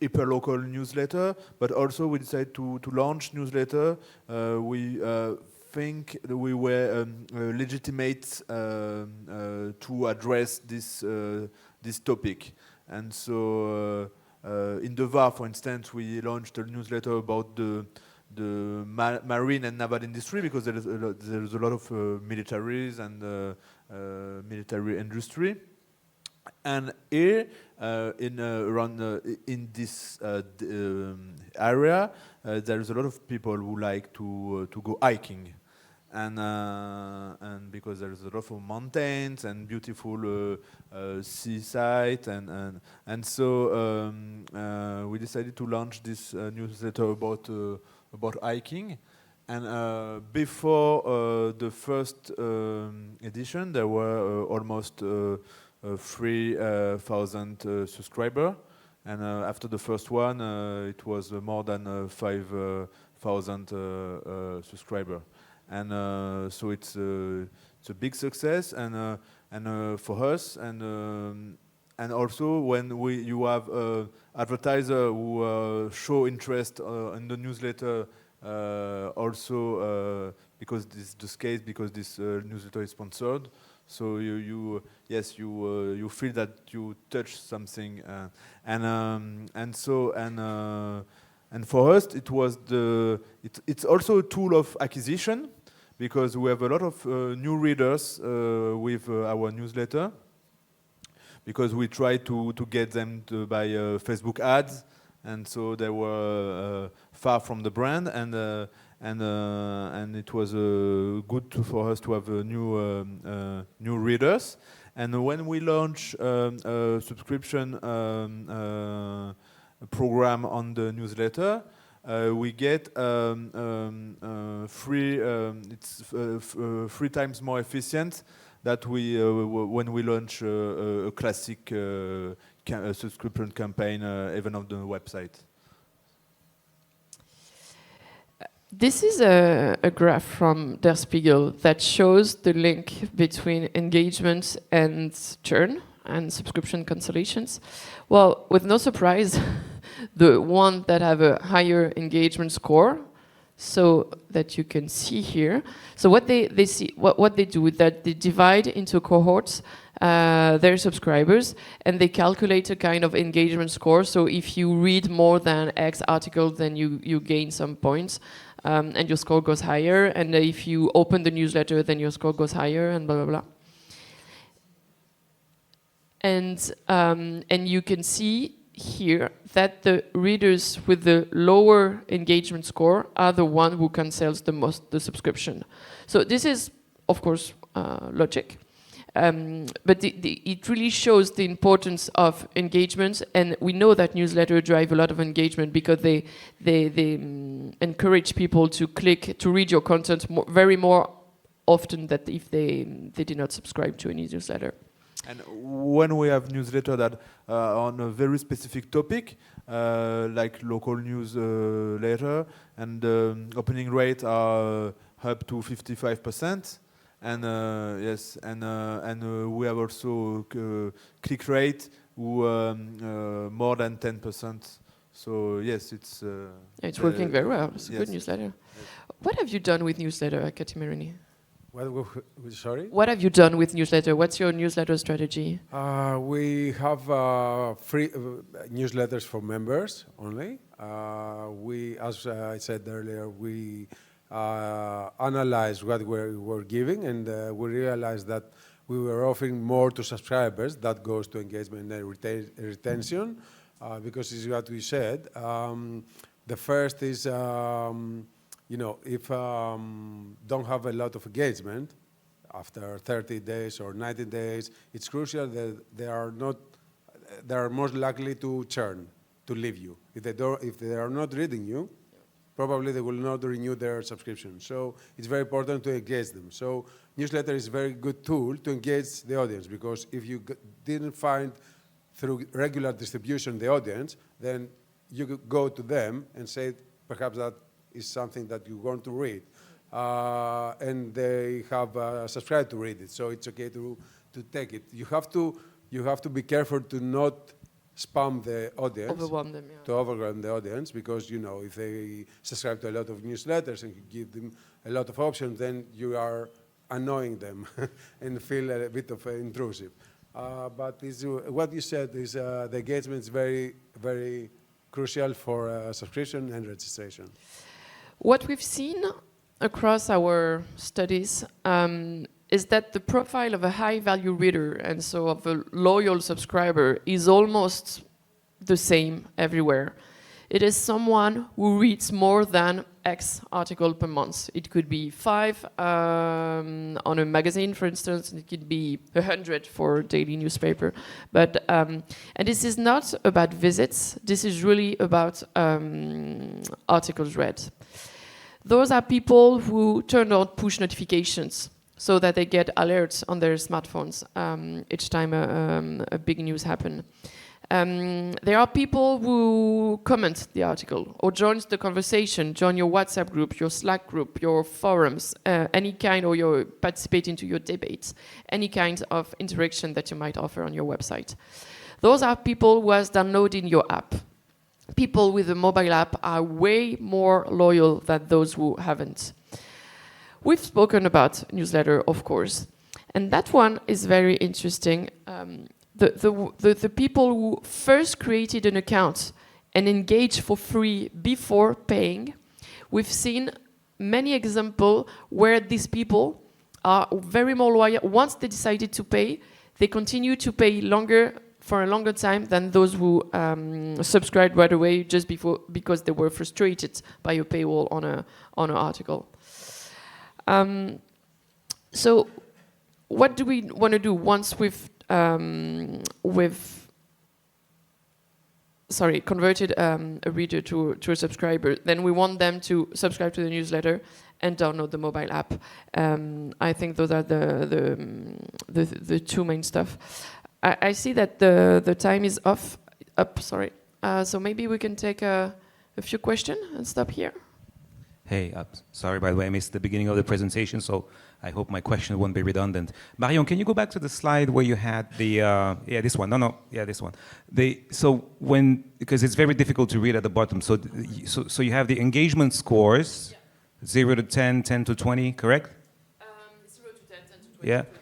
hyperlocal newsletter, but also we decided to launch newsletter. We think that we were legitimate to address this topic. And so in the VAR, for instance, we launched a newsletter about the marine and naval industry, because there is a lot of militaries and military industry. And here, in this area, there is a lot of people who like to go hiking, and because there is a lot of mountains and beautiful seaside, and so we decided to launch this newsletter about hiking. And before the first edition, there were almost 3,000 subscribers, and after the first one, it was more than 5,000 subscribers, and so it's a big success, and for us, and also when you have advertisers who show interest in the newsletter, also because this is the case, because this newsletter is sponsored. So you feel that you touch something, and for us it was it's also a tool of acquisition, because we have a lot of new readers with our newsletter, because we try to get them to buy Facebook ads, and so they were far from the brand, and it was good for us to have new readers. And when we launch a subscription program on the newsletter, we get it's 3 times more efficient that when we launch a classic subscription campaign, even on the website. This is a graph from Der Spiegel that shows the link between engagement and churn and subscription cancellations. Well, with no surprise, the one that have a higher engagement score, so that you can see here. So what they see, what they do is that they divide into cohorts their subscribers, and they calculate a kind of engagement score. So if you read more than X article, then you gain some points, and your score goes higher. And if you open the newsletter, then your score goes higher, and blah blah blah. And you can see here that the readers with the lower engagement score are the one who cancels the most the subscription. So this is, of course, logic. But it really shows the importance of engagement, and we know that newsletters drive a lot of engagement because they encourage people to click to read your content more often than if they did not subscribe to any newsletter. And when we have newsletter that on a very specific topic, like local news later, and opening rate are up to 55%. And yes, and we have also click rate more than 10%. So yes, it's working very well. It's a yes. good newsletter. Yes. What have you done with newsletter, Akatimerini? Sorry? What have you done with newsletter? What's your newsletter strategy? We have free newsletters for members only. As I said earlier, we analyzed what we were giving, and we realized that we were offering more to subscribers. That goes to engagement and retention, because it's what we said. The first is, if don't have a lot of engagement after 30 days or 90 days, it's crucial that they are most likely to churn, to leave you. If they are not reading you, probably they will not renew their subscription. So it's very important to engage them. So newsletter is a very good tool to engage the audience, because if you didn't find through regular distribution the audience, then you could go to them and say, perhaps that is something that you want to read. And they have subscribed to read it, so it's okay to take it. You have to be careful to not spam the audience. Overwhelm them, yeah. To overwhelm the audience, because if they subscribe to a lot of newsletters and you give them a lot of options, then you are annoying them and feel a bit of intrusive. But what you said is the engagement is very, very crucial for subscription and registration. What we've seen across our studies is that the profile of a high-value reader, and so of a loyal subscriber, is almost the same everywhere. It is someone who reads more than X article per month. It could be 5 on a magazine, for instance. It could be 100 for a daily newspaper. But and this is not about visits. This is really about articles read. Those are people who turn on push notifications so that they get alerts on their smartphones each time a big news happens. There are people who comment the article or join the conversation, join your WhatsApp group, your Slack group, your forums, any kind, or you participate into your debates, any kind of interaction that you might offer on your website. Those are people who are downloading your app. People with a mobile app are way more loyal than those who haven't. We've spoken about newsletter, of course, and that one is very interesting. The people who first created an account and engaged for free before paying, we've seen many examples where these people are very more loyal. Once they decided to pay, they continue to pay for a longer time than those who subscribed right away just before, because they were frustrated by a paywall on an article. So what do we want to do once we've converted a reader to a subscriber? Then we want them to subscribe to the newsletter and download the mobile app. I think those are the two main stuff. I see that the time is up. Sorry. So maybe we can take a few questions and stop here. Hey, sorry, by the way, I missed the beginning of the presentation, so I hope my question won't be redundant. Marion, can you go back to the slide where you had the, yeah, this one. No, yeah, this one. Because it's very difficult to read at the bottom. So you have the engagement scores, 0 to 10, 10 to 20, correct? 0 to 10, 10 to 20. Yeah. 20 to 30.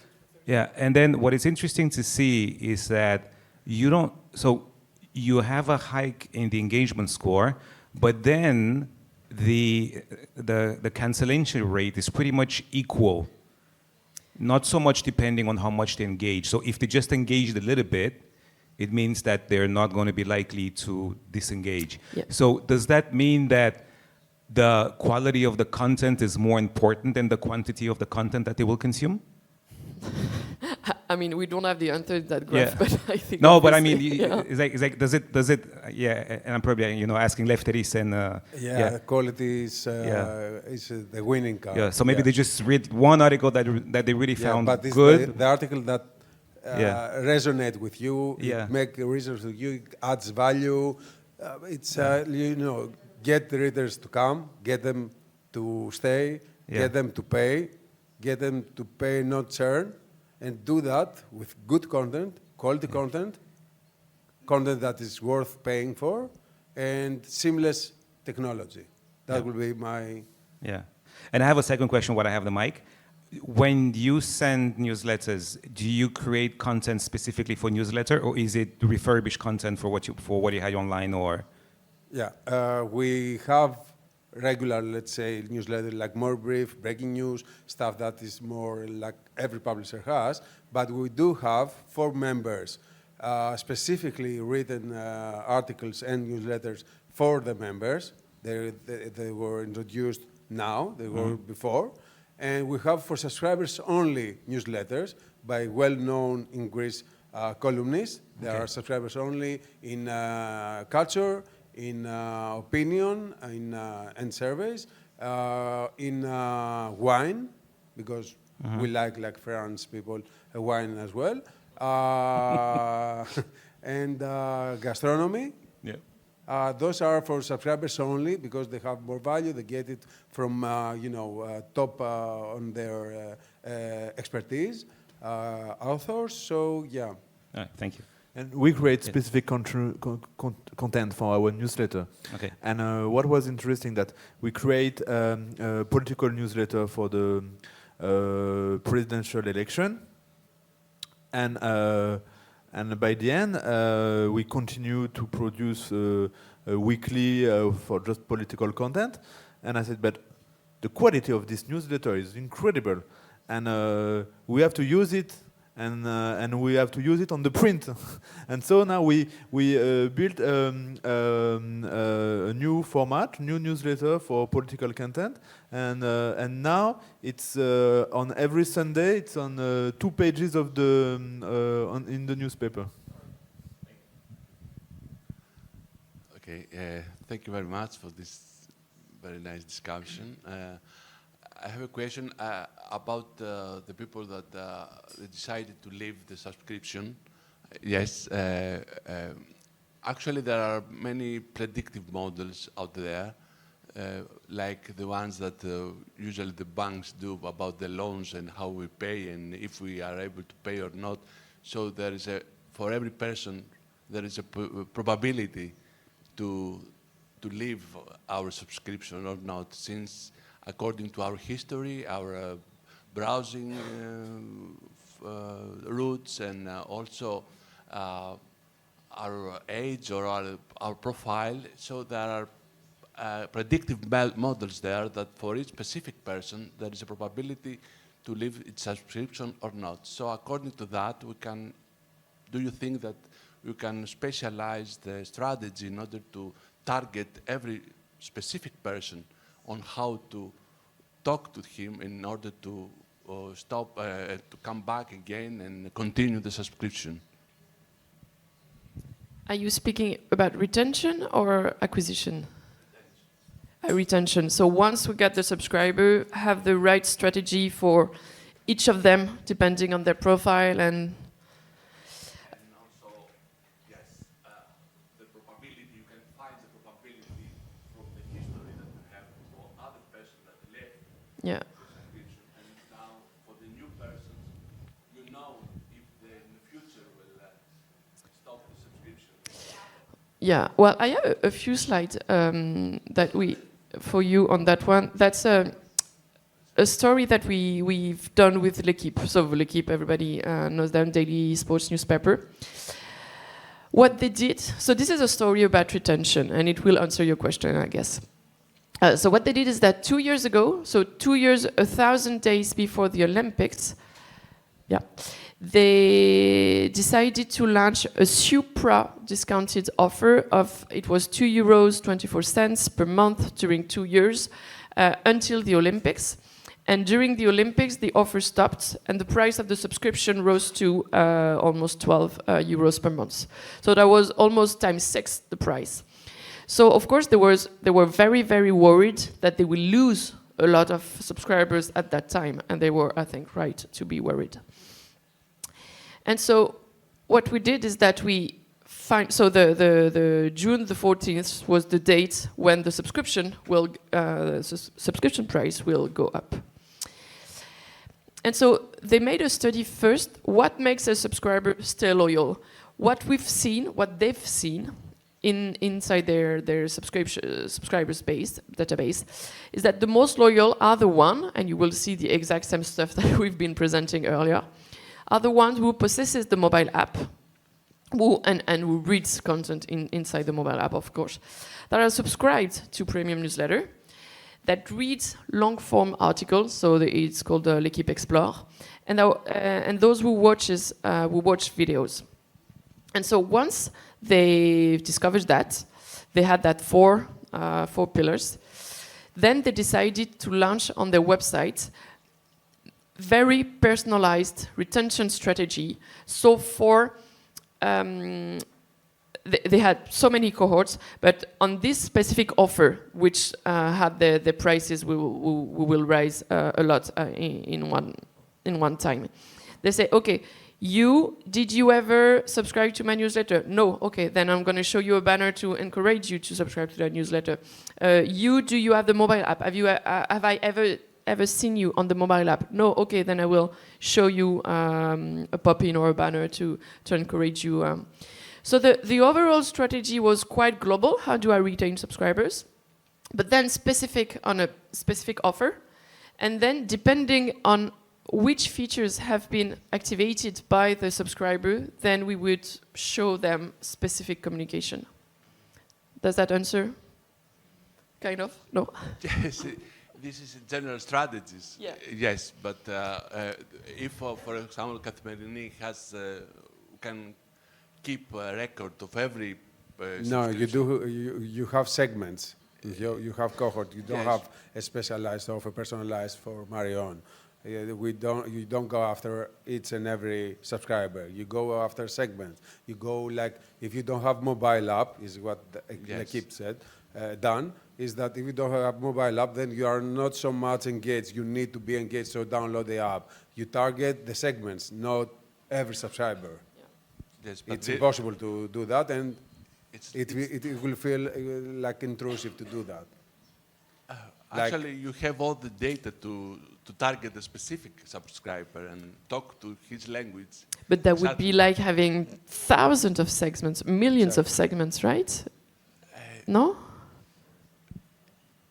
Yeah, and then what is interesting to see is that you have a hike in the engagement score, but then the cancellation rate is pretty much equal. Not so much depending on how much they engage. So if they just engaged a little bit, it means that they're not going to be likely to disengage. Yeah. So does that mean that the quality of the content is more important than the quantity of the content that they will consume? I mean, we don't have the answer to that graph, Yeah. but I think. No, but I mean, yeah. it's like, does it, yeah, and I'm probably, asking Lefteris and, Yeah, quality is the winning card. Yeah, so maybe they just read one article that they really found but it's good. the article that resonate with you, Yeah. it make research with you, it adds value. It's, get the readers to come, get them to stay, get them to pay, not churn, and do that with good content, quality content that is worth paying for, and seamless technology. That will be my... Yeah. And I have a second question while I have the mic. When you send newsletters, do you create content specifically for newsletter, or is it refurbished content for what you had online, or? Yeah, we have regular, let's say, newsletter like more brief, breaking news, stuff that is more like every publisher has. But we do have for members specifically written articles and newsletters for the members. They were introduced now, they were before. And we have for subscribers only newsletters by well-known in Greece columnists. There are subscribers only in culture, in opinion, and surveys, in wine, because we like France people, wine as well, and gastronomy. Yeah. Those are for subscribers only because they have more value. They get it from top on their expertise, authors. So yeah. All right, thank you. And we create specific content for our newsletter. Okay. And what was interesting that we create a political newsletter for the presidential election, and by the end we continue to produce weekly for just political content. And I said, but the quality of this newsletter is incredible, and we have to use it. And we have to use it on the print. And so now we built a new format, new newsletter for political content, and now it's on every Sunday. It's on 2 pages of the in the newspaper. Okay, thank you very much for this very nice discussion. I have a question about the people that decided to leave the subscription. Yes, actually there are many predictive models out there, like the ones that usually the banks do about the loans and how we pay and if we are able to pay or not. So there is for every person, there is a probability to leave our subscription or not, since according to our history, our browsing routes, and also our age or our profile. So there are predictive models there that for each specific person, there is a probability to leave its subscription or not. So according to that, do you think that we can specialize the strategy in order to target every specific person on how to talk to him in order to stop, to come back again and continue the subscription? Are you speaking about retention or acquisition? Retention. So once we get the subscriber, have the right strategy for each of them, depending on their profile and also, yes, the probability, you can find the probability from the history that you have for other persons Yeah. subscription. And now, for the new persons, you know if they in the future will stop the subscription. Yeah, well, I have a few slides for you on that one. That's a story that we've done with L'Equipe. So L'Equipe, everybody knows them, daily sports newspaper. What they did, so this is a story about retention, and it will answer your question, I guess. So what they did is that 2 years ago, so 2 years, 1,000 days before the Olympics, yeah, they decided to launch a super discounted offer of, it was €2.24 per month during 2 years until the Olympics. And during the Olympics, the offer stopped, and the price of the subscription rose to almost 12 euros per month. So that was almost times 6 the price. So of course they were very, very worried that they will lose a lot of subscribers at that time, and they were, I think, right to be worried. And so what we did is that we find, so the June the 14th was the date when the subscription price will go up. And so they made a study first, what makes a subscriber stay loyal? What we've seen, what they've seen inside their subscribers database is that the most loyal are the one, and you will see the exact same stuff that we've been presenting earlier, are the ones who possesses the mobile app, and who reads content inside the mobile app, of course, that are subscribed to premium newsletter, that reads long-form articles, so it's called L'Equipe Explore, and those who watch videos. And so once they discovered that, they had that four pillars, then they decided to launch on their website very personalized retention strategy. So they had so many cohorts, but on this specific offer, which had the prices we will raise a lot in one time, they say, okay, did you ever subscribe to my newsletter? No. Okay, then I'm going to show you a banner to encourage you to subscribe to that newsletter. Do you have the mobile app? Have I ever seen you on the mobile app? No. Okay, then I will show you a pop-in or a banner to encourage you. So the overall strategy was quite global. How do I retain subscribers? But then specific on a specific offer, and then depending on which features have been activated by the subscriber, then we would show them specific communication. Does that answer? Kind of? No? Yes, this is general strategies. Yeah. Yes, but if, for example, Katmerini can keep a record of every No, you do. You have segments. You have cohort. You don't have a specialized offer, personalized for Marion. You don't go after each and every subscriber. You go after segments. You go like, if you don't have mobile app, is what L'Equipe said, done, is that if you don't have mobile app, then you are not so much engaged. You need to be engaged, so download the app. You target the segments, not every subscriber. Yeah. Yes, it's impossible to do that, and it will feel like intrusive to do that. Actually, you have all the data to target a specific subscriber and talk to his language. But that would be like having thousands of segments, millions of segments, right? No?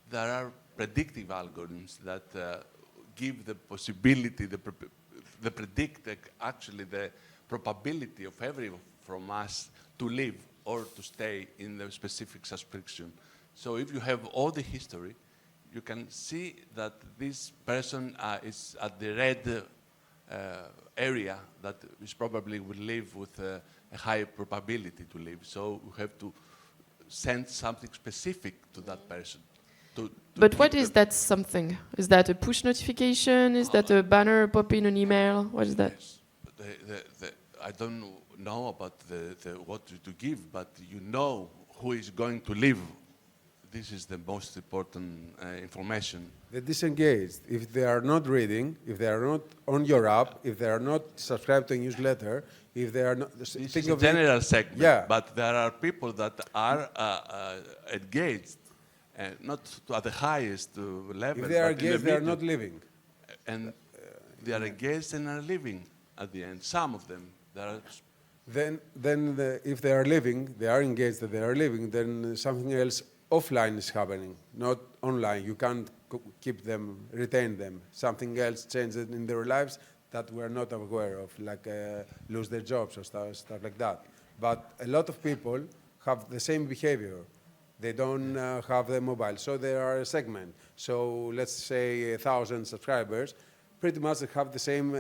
There are predictive algorithms that give the possibility, they predict actually the probability of everyone from us to live or to stay in the specific subscription. So if you have all the history, you can see that this person is at the red area that is probably will live with a high probability to live. So we have to send something specific to that person. But what is that something? Is that a push notification? Is that a banner, pop in an email? What is that? Yes. I don't know about what to give, but you know who is going to live. This is the most important information. The disengaged, if they are not reading, if they are not on your app, if they are not subscribed to a newsletter, if they are not... This is a general segment, but there are people that are engaged not at the highest level. If they are but in the engaged, they are middle. not living. And they are engaged and are living at the end. Some of them. There are If they are living, they are engaged, they are living, then something else offline is happening, not online. You can't keep them, retain them. Something else changes in their lives that we're not aware of, like lose their jobs or stuff like that. But a lot of people have the same behavior. They don't have the mobile, so they are a segment. So let's say 1,000 subscribers, pretty much they have the same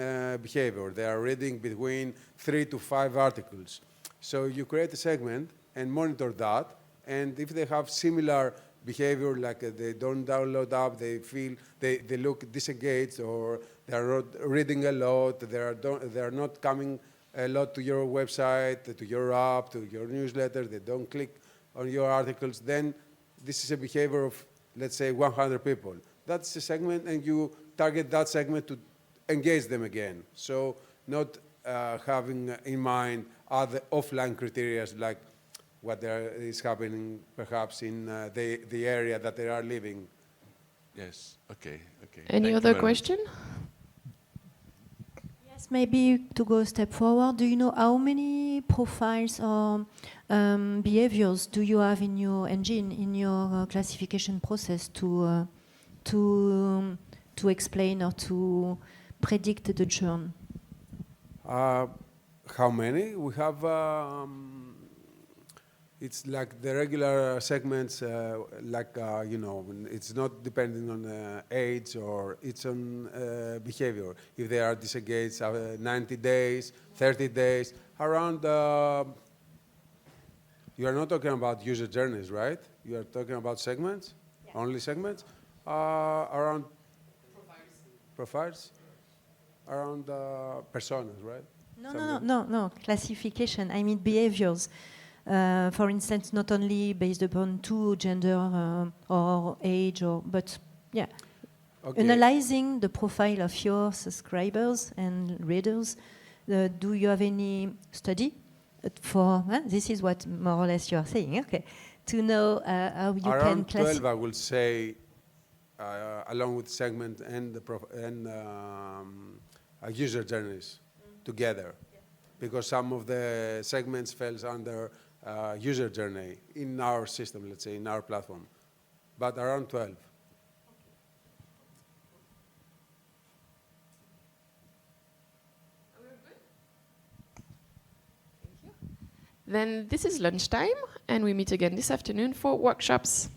behavior. They are reading between 3 to 5 articles. So you create a segment and monitor that, and if they have similar behavior, like they don't download app, they feel they look disengaged, or they are not reading a lot, they are not coming a lot to your website, to your app, to your newsletter, they don't click on your articles, then this is a behavior of, let's say, 100 people. That's a segment, and you target that segment to engage them again. So not having in mind other offline criteria, like what there is happening perhaps in the area that they are living. yes. Okay. Any Thank other you very much. question? Yes, maybe to go a step forward, do you know how many profiles or behaviors do you have in your engine, in your classification process to explain or to predict the churn? How many? We have, it's like the regular segments, it's not depending on age, or it's on behavior. If they are disengaged 90 days, 30 days, around, you are not talking about user journeys, right? You are talking about segments, only segments? Around profiles? Around personas, right? No, classification. I mean behaviors. For instance, not only based upon gender or age, but yeah. Okay. Analyzing the profile of your subscribers and readers, do you have any study for, this is what more or less you are saying, okay, to know how you Around can classify? 12, I will say, along with segment and user journeys together, because some of the segments falls under user journey in our system, let's say, in our platform, but around 12. Then this is lunchtime, and we meet again this afternoon for workshops.